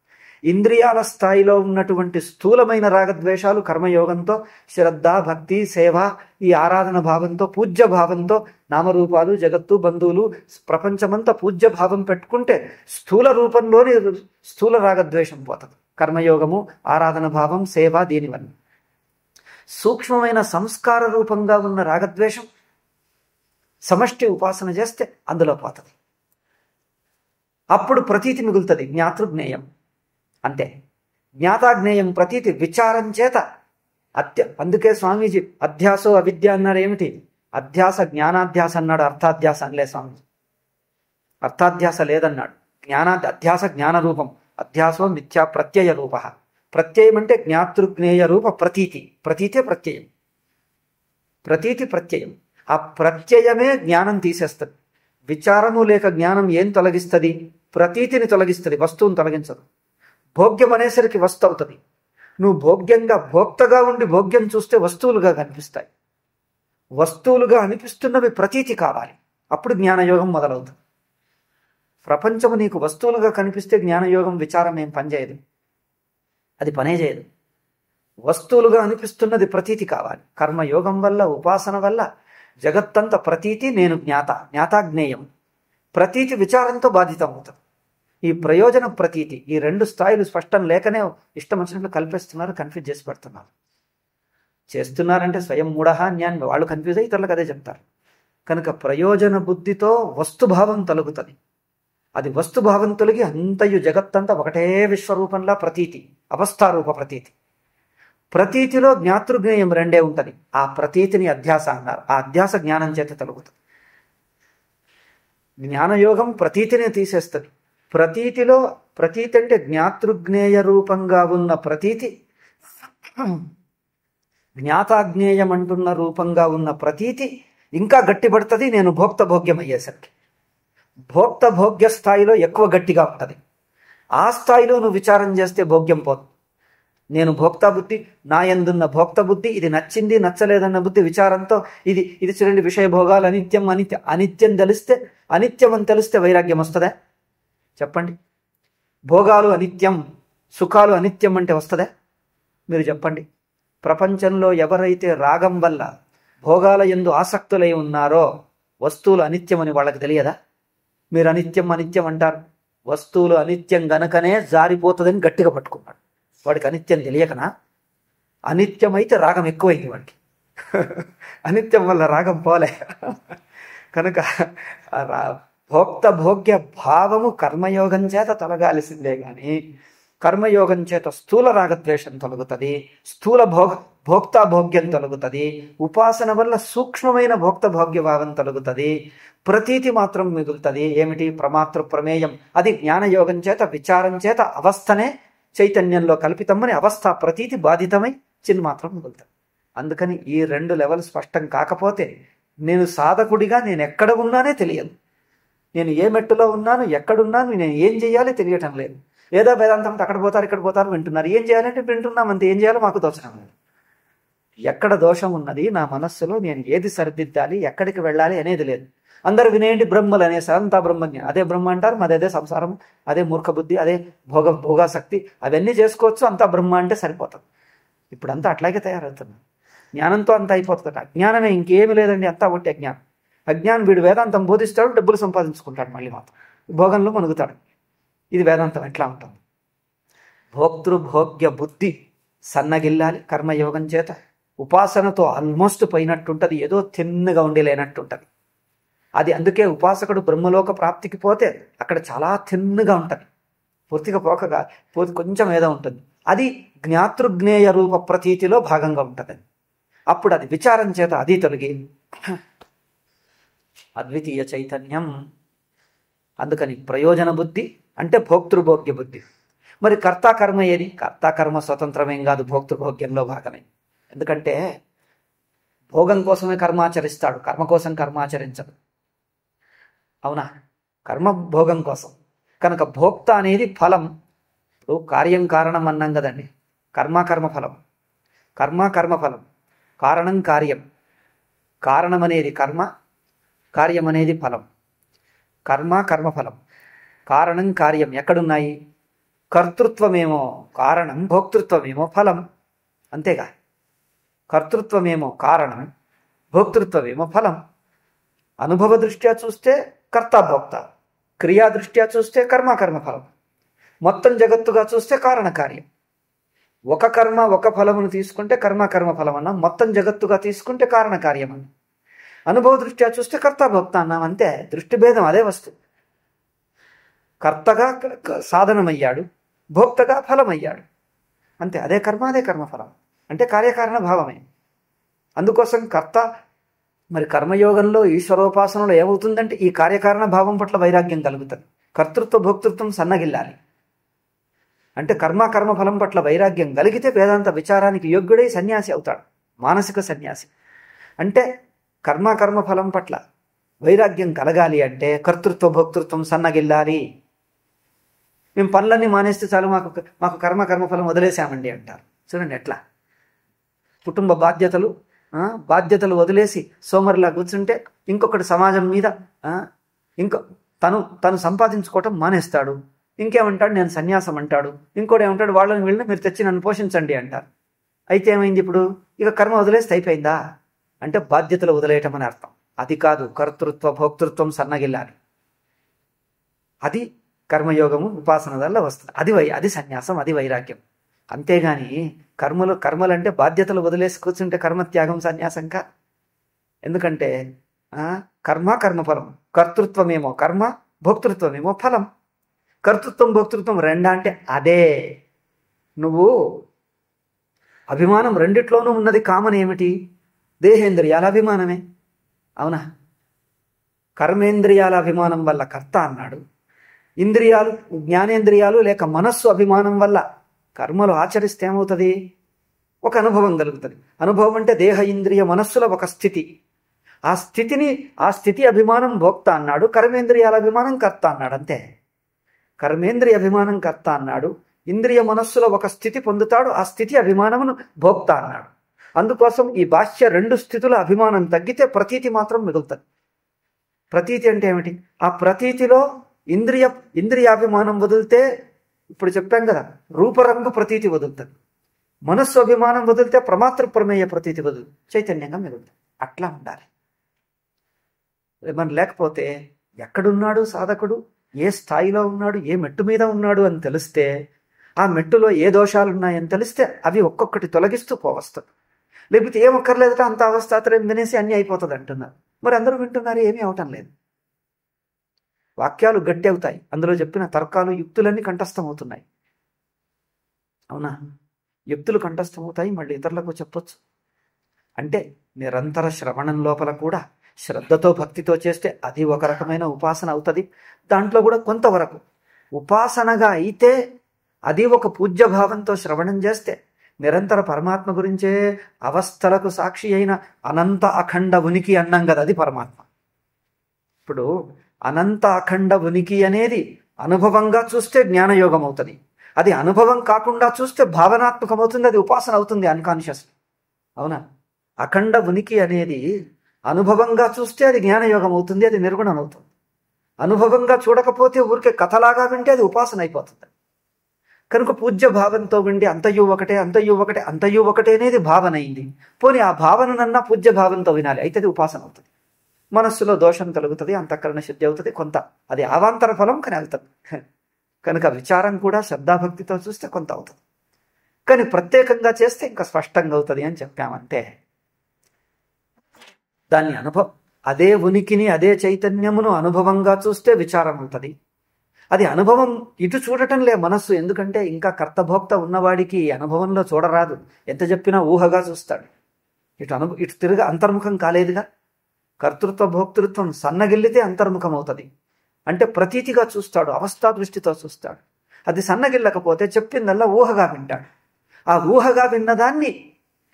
ఇంద్రియాల స్థాయిలో ఉన్నటువంటి స్థూలమైన రాగద్వేషాలు కర్మయోగంతో శ్రద్ధ, భక్తి, సేవ, ఈ ఆరాధన భావంతో, పూజ్య భావంతో, నామరూపాలు, జగత్తు, బంధువులు, ప్రపంచమంతా పూజ్య భావం పెట్టుకుంటే స్థూల రూపంలోని స్థూల రాగద్వేషం పోతుంది. కర్మయోగము, ఆరాధన భావం, సేవ, దీనివల్ల సూక్ష్మమైన సంస్కార రూపంగా ఉన్న రాగద్వేషం సమష్టి ఉపాసన చేస్తే అందులో పోతుంది. అప్పుడు ప్రతీతి మిగులుతుంది, జ్ఞాతృజ్ఞేయం. అంతే. జ్ఞాతాజ్ఞేయం ప్రతీతి విచారం చేత అందుకే స్వామీజీ అధ్యాసో అవిద్య అన్నారు. ఏమిటి అధ్యాస? జ్ఞానాధ్యాస అన్నాడు, అర్థాధ్యాస అనలే స్వామీజీ. అర్థాధ్యాస లేదన్నాడు. అధ్యాస జ్ఞాన రూపం, అధ్యాసో మిథ్యా ప్రత్యయ రూప. ప్రత్యయం అంటే జ్ఞాతృజ్ఞేయ రూప ప్రతీతి. ప్రతీతే ప్రత్యయం. ప్రతీతి ప్రత్యయం. ఆ ప్రత్యయమే జ్ఞానం తీసేస్తుంది. విచారము లేక జ్ఞానం ఏం తొలగిస్తుంది? ప్రతీతిని తొలగిస్తుంది, వస్తువుని తొలగించదు. భోగ్యం అనేసరికి వస్తు అవుతుంది. నువ్వు భోక్తగా ఉండి భోగ్యం చూస్తే వస్తువులుగా కనిపిస్తాయి. వస్తువులుగా అనిపిస్తున్నవి ప్రతీతి కావాలి, అప్పుడు జ్ఞానయోగం మొదలవుతుంది. ప్రపంచము నీకు వస్తువులుగా కనిపిస్తే జ్ఞానయోగం విచారం ఏం పనిచేయదు, అది పనే చేయదు. వస్తువులుగా అనిపిస్తున్నది ప్రతీతి కావాలి. కర్మయోగం వల్ల, ఉపాసన వల్ల జగత్తంత ప్రతీతి, నేను జ్ఞాతాజ్ఞేయం. ప్రతీతి విచారంతో బాధితం అవుతుంది. ఈ ప్రయోజన ప్రతీతి, ఈ రెండు స్థాయిలు స్పష్టం లేకనే ఇష్టం వచ్చినట్లు కల్పిస్తున్నారు, కన్ఫ్యూజ్ చేసి పెడుతున్నారు. చేస్తున్నారంటే స్వయం మూఢ జ్ఞానం, వాళ్ళు కన్ఫ్యూజ్ అయ్యి ఇతరులకు అదే చెప్తారు. కనుక ప్రయోజన బుద్ధితో వస్తుభావం తొలగుతుంది. అది వస్తుభావం తొలగి అంతయు జగత్తంతా ఒకటే విశ్వరూపంలా ప్రతీతి, అవస్థారూప ప్రతీతి. ప్రతీతిలో జ్ఞాతృజ్ఞేయం రెండే ఉంటుంది. ఆ ప్రతీతిని అధ్యాస అన్నారు. ఆ అధ్యాస జ్ఞానం చేత తొలగుతుంది. జ్ఞానయోగం ప్రతీతిని తీసేస్తుంది. ప్రతీతిలో ప్రతీతి అంటే జ్ఞాతృజ్ఞేయ రూపంగా ఉన్న ప్రతీతి, జ్ఞాతాజ్ఞేయం అంటున్న రూపంగా ఉన్న ప్రతీతి ఇంకా గట్టిపడుతుంది. నేను భోక్త భోగ్యం అయ్యేసరికి భోక్త భోగ్య స్థాయిలో ఎక్కువ గట్టిగా ఉంటుంది. ఆ స్థాయిలో నువ్వు విచారం చేస్తే భోగ్యం పోదు. నేను భోక్తా బుద్ధి, నా యందున్న భోక్త బుద్ధి, ఇది నచ్చింది నచ్చలేదన్న బుద్ధి విచారంతో ఇది చూడండి, విషయ భోగాలు అనిత్యం తెలిస్తే, అనిత్యం అని తెలిస్తే వైరాగ్యం వస్తుందా? చెప్పండి. భోగాలు అనిత్యం, సుఖాలు అనిత్యం అంటే వస్తుందా? మీరు చెప్పండి. ప్రపంచంలో ఎవరైతే రాగం వల్ల భోగాల యందు ఆసక్తులై ఉన్నారో వస్తువులు అనిత్యమని వాళ్ళకి తెలియదా? మీరు అనిత్యం అనిత్యం అంటారు. వస్తువులు అనిత్యం గనకనే జారిపోతుందని గట్టిగా పట్టుకున్నాడు. వాడికి అనిత్యం తెలియకనా? అనిత్యమైతే రాగం ఎక్కువైంది వాడికి. అనిత్యం వల్ల రాగం పోలే. కనుక భోక్త భోగ్య భావము కర్మయోగం చేత తొలగాల్సిందే గాని కర్మయోగం చేత స్థూల రాగద్వేషం తొలగుతుంది, స్థూల భోక్తా భోగ్యం తొలగుతుంది. ఉపాసన వల్ల సూక్ష్మమైన భోక్త భోగ్య భావం తొలగుతుంది. ప్రతీతి మాత్రం మిగులుతుంది. ఏమిటి? ప్రమాతృ ప్రమేయం. అది జ్ఞానయోగం చేత, విచారం చేత అవస్థనే చైతన్యంలో కల్పితమని అవస్థ ప్రతీతి బాధితమై చిన్మాత్రం మిగులుతుంది. అందుకని ఈ రెండు లెవెల్ స్పష్టం కాకపోతే నేను సాధకుడిగా నేను ఎక్కడ ఉన్నానే తెలియదు. నేను ఏ మెట్టులో ఉన్నాను, ఎక్కడున్నాను, నేను ఏం చేయాలి తెలియటం లేదు. ఏదో వేదాంతం అక్కడ పోతారు ఇక్కడ పోతారు వింటున్నారు. ఏం చేయాలంటే వింటున్నాం అంతే, ఏం చేయాలో మాకు తోచడం లేదు. ఎక్కడ దోషం ఉన్నది నా మనస్సులో, నేను ఏది సరిదిద్దాలి, ఎక్కడికి వెళ్ళాలి అనేది లేదు. అందరూ వినేయండి బ్రహ్మలు అనేసారు, అంతా బ్రహ్మజ్ఞ, అదే బ్రహ్మ అంటారు. అదే సంసారం, అదే మూర్ఖ బుద్ధి, అదే భోగాసక్తి, అవన్నీ చేసుకోవచ్చు. అంతా బ్రహ్మ అంటే సరిపోతుంది. ఇప్పుడంతా అట్లాగే తయారవుతుంది. జ్ఞానంతో అంతా అయిపోతుంది. అజ్ఞానమే, ఇంకేమీ లేదండి, అంతా ఒకటి అజ్ఞానం. అజ్ఞానం వీడు వేదాంతం బోధిస్తాడు, డబ్బులు సంపాదించుకుంటాడు, మళ్ళీ మాత్రం భోగంలో మునుగుతాడు. ఇది వేదాంతం ఎట్లా ఉంటుంది? భోక్తృభోగ్య బుద్ధి సన్నగిల్లాలి కర్మయోగం చేత. ఉపాసనతో ఆల్మోస్ట్ పోయినట్టుంటుంది, ఏదో తిన్నగా ఉండి లేనట్టుంటుంది. అది అందుకే ఉపాసకుడు బ్రహ్మలోక ప్రాప్తికి పోతే అక్కడ చాలా తిన్నగా ఉంటుంది, పూర్తిగా పోకగా పోతే కొంచెం ఏదో ఉంటుంది. అది జ్ఞాతృజ్ఞేయ రూప ప్రతీతిలో భాగంగా ఉంటుంది. అప్పుడు అది విచారం చేత అది తొలగి అద్వితీయ చైతన్యం. అందుకని ప్రయోజన బుద్ధి అంటే భోక్తృభోగ్య బుద్ధి. మరి కర్తాకర్మ ఏది? కర్తాకర్మ స్వతంత్రమేం కాదు, భోక్తృభోగ్యంలో భాగమే. ఎందుకంటే భోగం కోసమే కర్మాచరిస్తాడు, కర్మ కోసం కర్మాచరించడు. అవునా? కర్మ భోగం కోసం. కనుక భోక్త అనేది ఫలం. ఇప్పుడు కార్యం కారణం అన్నాం కదండి. కర్మ ఫలం, కర్మ ఫలం, కారణం కార్యం. కారణం అనేది కర్మ, కార్యం అనేది ఫలం. కర్మ ఫలం, కారణం కార్యం ఎక్కడున్నాయి? కర్తృత్వమేమో కారణం, భోక్తృత్వమేమో ఫలం. అంతేగా? కర్తృత్వమేమో కారణం, భోక్తృత్వమేమో ఫలం. అనుభవ దృష్ట్యా చూస్తే కర్త భోక్త, క్రియా దృష్ట్యా చూస్తే కర్మ ఫలం, మొత్తం జగత్తుగా చూస్తే కారణ కార్యం. ఒక కర్మ ఒక ఫలమును తీసుకుంటే కర్మ ఫలం అన్నాం, మొత్తం జగత్తుగా తీసుకుంటే కారణ కార్యం అన్నాం. అనుభవ దృష్ట్యా చూస్తే కర్త భోక్త అన్నాం. అంతే, దృష్టి భేదం అదే వస్తువు. కర్తగా సాధనమయ్యాడు, భోక్తగా ఫలమయ్యాడు. అంతే, అదే కర్మ అదే కర్మఫలం. అంటే కార్యకారణ భావమే. అందుకోసం కర్త మరి కర్మయోగంలో ఈశ్వరోపాసనలో ఏమవుతుందంటే ఈ కార్యకారణ భావం పట్ల వైరాగ్యం కలుగుతుంది. కర్తృత్వ భోక్తృత్వం సన్నగిల్లాలి. అంటే కర్మ ఫలం పట్ల వైరాగ్యం కలిగితే వేదాంత విచారానికి యోగ్యుడై సన్యాసి అవుతాడు, మానసిక సన్యాసి. అంటే కర్మ ఫలం పట్ల వైరాగ్యం కలగాలి అంటే కర్తృత్వ భోక్తృత్వం సన్నగిల్లాలి. మేము పనులన్నీ మానేస్తే చాలు, మాకు కర్మఫలం వదిలేసామండి అంటారు. చూడండి ఎట్లా కుటుంబ బాధ్యతలు వదిలేసి సోమరిలా కూర్చుంటే ఇంకొకటి సమాజం మీద తను సంపాదించుకోవటం మానేస్తాడు. ఇంకేమంటాడు? నేను సన్యాసం అంటాడు. ఇంకోటి ఏమంటాడు? వాళ్ళని వీళ్ళని మీరు తెచ్చి నన్ను పోషించండి అంటారు. అయితే ఏమైంది? ఇప్పుడు ఇక కర్మ వదిలేస్తే అయిపోయిందా అంటే బాధ్యతలు వదిలేయటం అని అర్థం. అది కాదు, కర్తృత్వ భోక్తృత్వం సన్నగిల్లాలి. అది కర్మయోగము ఉపాసన వల్ల వస్తుంది. అది సన్యాసం, అది వైరాగ్యం. అంతేగాని కర్మలంటే బాధ్యతలు వదిలేసి కూర్చుంటే కర్మత్యాగం సన్యాసంగా. ఎందుకంటే కర్మఫలం, కర్తృత్వమేమో కర్మ, భోక్తృత్వమేమో ఫలం. కర్తృత్వం భోక్తృత్వం రెండా అంటే అదే. నువ్వు అభిమానం రెండిట్లోనూ ఉన్నది. కామన్ ఏమిటి? దేహేంద్రియాల అభిమానమే. అవునా? కర్మేంద్రియాల అభిమానం వల్ల కర్త అన్నాడు. ఇంద్రియాలు, జ్ఞానేంద్రియాలు లేక మనస్సు అభిమానం వల్ల కర్మలు ఆచరిస్తే ఏమవుతుంది? ఒక అనుభవం కలుగుతుంది. అనుభవం అంటే దేహ ఇంద్రియ మనస్సుల ఒక స్థితి. ఆ స్థితి అభిమానం భోక్త అన్నాడు, కర్మేంద్రియాల అభిమానం కర్త అన్నాడు. అంతే. కర్మేంద్రియ అభిమానం కర్త అన్నాడు, ఇంద్రియ మనస్సుల ఒక స్థితి పొందుతాడు, ఆ స్థితి అభిమానమును భోక్త అన్నాడు. అందుకోసం ఈ బాహ్య రెండు స్థితుల అభిమానం తగ్గితే ప్రతీతి మాత్రం మిగులుతుంది. ప్రతీతి అంటే ఏమిటి? ఆ ప్రతీతిలో ఇంద్రియాభిమానం వదిలితే, ఇప్పుడు చెప్పాం కదా, రూపరంగు ప్రతీతి వదులుతుంది. మనస్సు అభిమానం వదిలితే ప్రమాతృ ప్రమేయ ప్రతీతి వదులు చైతన్యంగా మిగులుతుంది. అట్లా ఉండాలి. మనం లేకపోతే ఎక్కడున్నాడు సాధకుడు, ఏ స్థాయిలో ఉన్నాడు, ఏ మెట్టు మీద ఉన్నాడు అని తెలిస్తే, ఆ మెట్టులో ఏ దోషాలు ఉన్నాయని తెలిస్తే అవి ఒక్కొక్కటి తొలగిస్తూ పోవస్తుంది. లేకపోతే ఏం ఒక్కర్లేదట, అంత అవస్థాత్రయం వినేసి అన్నీ అయిపోతుంది అంటున్నారు. మరి అందరూ వింటున్నారు, ఏమీ అవటం లేదు. వాక్యాలు గట్టి అవుతాయి, అందులో చెప్పిన తర్కాలు యుక్తులన్నీ కంఠస్థమవుతున్నాయి. అవునా? యుక్తులు కంఠస్థమవుతాయి, మళ్ళీ ఇతరులకు చెప్పొచ్చు. అంటే నిరంతర శ్రవణం లోపల కూడా శ్రద్ధతో భక్తితో చేస్తే అది ఒక రకమైన ఉపాసన అవుతుంది. దాంట్లో కూడా కొంతవరకు ఉపాసనగా అయితే అది ఒక పూజ్య భావంతో శ్రవణం చేస్తే నిరంతర పరమాత్మ గురించే అవస్థలకు సాక్షి అయిన అనంత అఖండ ఉనికి అన్నాం కదా, అది పరమాత్మ. ఇప్పుడు అనంత అఖండ ఉనికి అనేది అనుభవంగా చూస్తే జ్ఞానయోగం అవుతుంది. అది అనుభవం కాకుండా చూస్తే భావనాత్మకం అవుతుంది, అది ఉపాసన అవుతుంది అన్కాన్షియస్. అవునా? అఖండ ఉనికి అనేది అనుభవంగా చూస్తే అది జ్ఞానయోగం అవుతుంది, అది నిర్గుణం అవుతుంది. అనుభవంగా చూడకపోతే ఊరికే కథలాగా వింటే అది ఉపాసన అయిపోతుంది. కనుక పూజ్య భావంతో విండి అంతయు ఒకటే అనేది భావన అయింది. పోనీ ఆ భావననన్నా పూజ్య భావంతో వినాలి, అయితే అది ఉపాసన అవుతుంది. మనస్సులో దోషం కలుగుతుంది, అంతఃకరణ శుద్ధి అవుతుంది. కొంత అది అవాంతర ఫలం కానీ అవుతుంది. కనుక విచారం కూడా శ్రద్ధాభక్తితో చూస్తే కొంత అవుతుంది, కానీ ప్రత్యేకంగా చేస్తే ఇంకా స్పష్టంగా అవుతుంది అని చెప్పామంతే. దాన్ని అదే ఉనికిని, అదే చైతన్యమును అనుభవంగా చూస్తే విచారం అవుతుంది. అది అనుభవం ఇటు చూడటంలే మనస్సు. ఎందుకంటే ఇంకా కర్తభోక్త ఉన్నవాడికి అనుభవంలో చూడరాదు. ఎంత చెప్పినా ఊహగా చూస్తాడు. ఇటు తిరిగి అంతర్ముఖం కాలేదుగా. కర్తృత్వ భోక్తృత్వం సన్నగిల్లితే అంతర్ముఖం అవుతుంది. అంటే ప్రతీతిగా చూస్తాడు, అవస్థా దృష్టితో చూస్తాడు. అది సన్నగిల్లకపోతే చెప్పిందల్లా ఊహగా వింటాడు. ఆ ఊహగా విన్నదాన్ని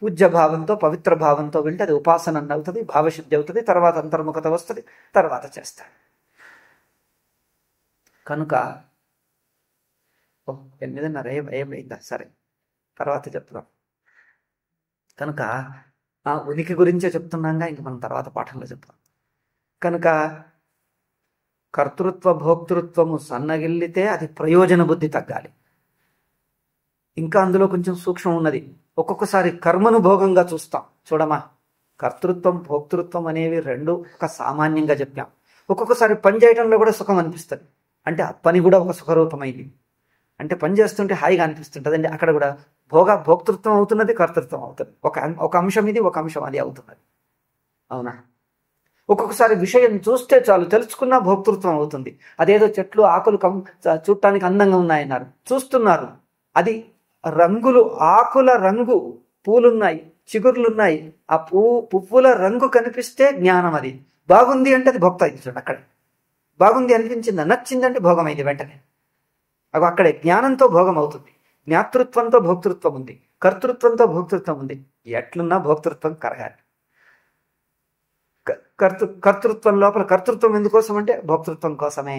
పూజ్య భావంతో పవిత్ర భావంతో వింటే అది ఉపాసన అవుతుంది, భావశుద్ధి అవుతుంది, తర్వాత అంతర్ముఖత వస్తుంది, తర్వాత చేస్తాడు. కనుక 8:30 ఏమైందా, సరే తర్వాత చెప్తాం. కనుక ఆ ఉనికి గురించే చెప్తున్నాగా, ఇంక మనం తర్వాత పాఠంలో చెప్తాం. కనుక కర్తృత్వ భోక్తృత్వము సన్నగిల్లితే అది ప్రయోజన బుద్ధి తగ్గాలి. ఇంకా అందులో కొంచెం సూక్ష్మం ఉన్నది. ఒక్కొక్కసారి కర్మను భోగంగా చూస్తాం. చూడమా, కర్తృత్వం భోక్తృత్వం అనేవి రెండు ఒక సామాన్యంగా చెప్పాం. ఒక్కొక్కసారి పని చేయడంలో కూడా సుఖం అనిపిస్తుంది. అంటే ఆ పని కూడా ఒక సుఖరూపమైంది. అంటే పని చేస్తుంటే హాయిగా అనిపిస్తుంటుంది అండి. అక్కడ కూడా భోక్తృత్వం అవుతున్నది, కర్తృత్వం అవుతుంది. ఒక అంశం ఇది, ఒక అంశం అది అవుతున్నది. అవునా? ఒక్కొక్కసారి విషయం చూస్తే చాలు తెలుసుకున్నా భోక్తృత్వం అవుతుంది. అదేదో చెట్లు ఆకులు చూడటానికి అందంగా ఉన్నాయన్నారు, చూస్తున్నారు. అది రంగులు, ఆకుల రంగు, పూలున్నాయి, చిగుర్లున్నాయి, ఆ పువ్వుల రంగు కనిపిస్తే జ్ఞానం. అది బాగుంది అంటే అది భోక్త అయింది. చూడండి, అక్కడే బాగుంది అనిపించిందా, నచ్చిందంటే భోగం అయింది వెంటనే. అక్కడే జ్ఞానంతో భోగం అవుతుంది. జ్ఞాతృత్వంతో భోక్తృత్వం ఉంది, కర్తృత్వంతో భోక్తృత్వం ఉంది. ఎట్లున్నా భోక్తృత్వం కరగాలి. కర్తృత్వం లోపల కర్తృత్వం ఎందుకోసం అంటే భోక్తృత్వం కోసమే.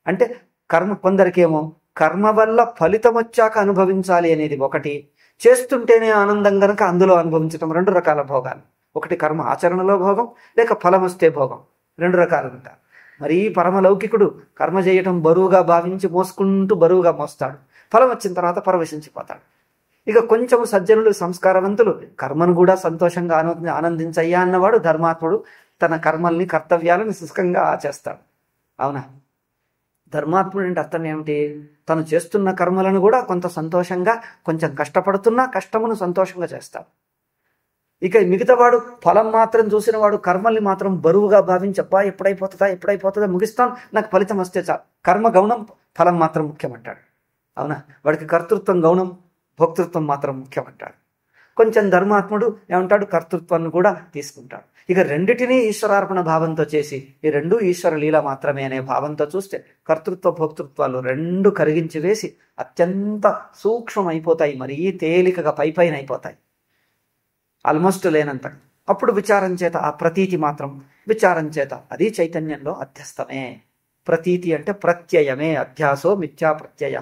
అంటే కర్మ, కొందరికేమో కర్మ వల్ల ఫలితం వచ్చాక అనుభవించాలి అనేది ఒకటి, చేస్తుంటేనే ఆనందం గనక అందులో అనుభవించడం, రెండు రకాల భోగాలు. ఒకటి కర్మ ఆచరణలో భోగం, లేక ఫలం వస్తే భోగం, రెండు రకాలు ఉంటారు. మరి పరమలౌకికుడు కర్మ చేయటం బరువుగా భావించి మోసుకుంటూ బరువుగా మోస్తాడు, ఫలం వచ్చిన తర్వాత పరవశించిపోతాడు. ఇక కొంచెం సజ్జనులు, సంస్కారవంతులు కర్మను కూడా సంతోషంగా ఆనందించయ్యా అన్నవాడు ధర్మాత్ముడు తన కర్మల్ని, కర్తవ్యాలను శుష్కంగా ఆచేస్తాడు. అవునా? ధర్మాత్ముడు అంటే అర్థం ఏమిటి? తను చేస్తున్న కర్మలను కూడా కొంత సంతోషంగా, కొంచెం కష్టపడుతున్నా కష్టమును సంతోషంగా చేస్తాడు. ఇక మిగతావాడు ఫలం మాత్రం చూసిన వాడు కర్మల్ని మాత్రం బరువుగా భావించి, అబ్బా ఎప్పుడైపోతుందా ముగిస్తాను, నాకు ఫలితం వస్తే చాలు. కర్మ గౌణం, ఫలం మాత్రం ముఖ్యమంటాడు. అవునా? వాడికి కర్తృత్వం గౌణం, భోక్తృత్వం మాత్రం ముఖ్యమంటాడు. కొంచెం ధర్మాత్ముడు ఏమంటాడు? కర్తృత్వాన్ని కూడా తీసుకుంటాడు. ఇక రెండిటినీ ఈశ్వరార్పణ భావంతో చేసి, ఈ రెండు ఈశ్వర లీల మాత్రమే అనే భావంతో చూస్తే కర్తృత్వ భోక్తృత్వాలు రెండు కరిగించి వేసి అత్యంత సూక్ష్మమైపోతాయి. మరీ తేలికగా పైపైన అయిపోతాయి, ఆల్మోస్ట్ లేనంత. అప్పుడు విచారం చేత ఆ ప్రతీతి మాత్రం, విచారం చేత అది చైతన్యంలో అధ్యస్థమే. ప్రతీతి అంటే ప్రత్యయమే. అధ్యాసో మిథ్యా ప్రత్యయ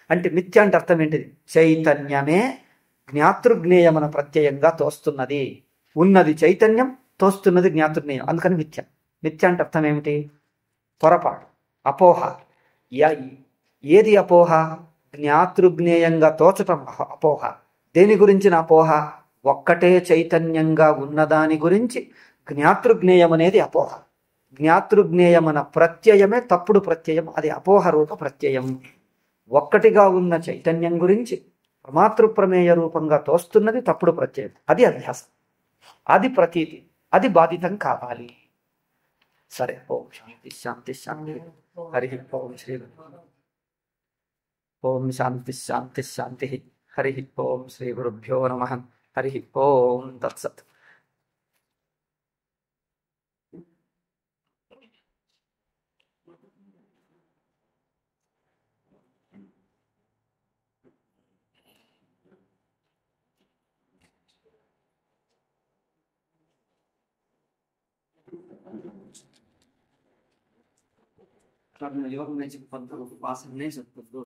అంటే, మిథ్య అంటే అర్థం ఏంటిది? చైతన్యమే జ్ఞాతృజ్ఞేయమన ప్రత్యయంగా తోస్తున్నది. ఉన్నది చైతన్యం, తోస్తున్నది జ్ఞాతృజ్ఞేయం, అందుకని మిథ్య. మిథ్య అంటే అర్థం ఏమిటి? పొరపాటు, అపోహ. ఏది అపోహ? జ్ఞాతృజ్ఞేయంగా తోచటం అపోహ. దేని గురించిన అపోహ? ఒక్కటే చైతన్యంగా ఉన్నదాని గురించి జ్ఞాతృజ్ఞేయం అనేది అపోహ. జ్ఞాతృజ్ఞేయమన ప్రత్యయమే తప్పుడు ప్రత్యయం, అది అపోహ రూప ప్రత్యయం. ఒక్కటిగా ఉన్న చైతన్యం గురించి ప్రమాతృప్రమేయ రూపంగా తోస్తున్నది తప్పుడు ప్రత్యయం, అది అధ్యాసం, అది ప్రతీతి, అది బాధితం కావాలి. సరే, ఓం శాంతి శాంతి శాంతి. హరి ఓం శ్రీ ఓం శాంతి శాంతి శాంతి. హరి ఓం శ్రీ గురుభ్యో నమః. హరి ఓం తత్సత్. యోగం నుంచి 14 ఉపాసనే చెప్తుంది.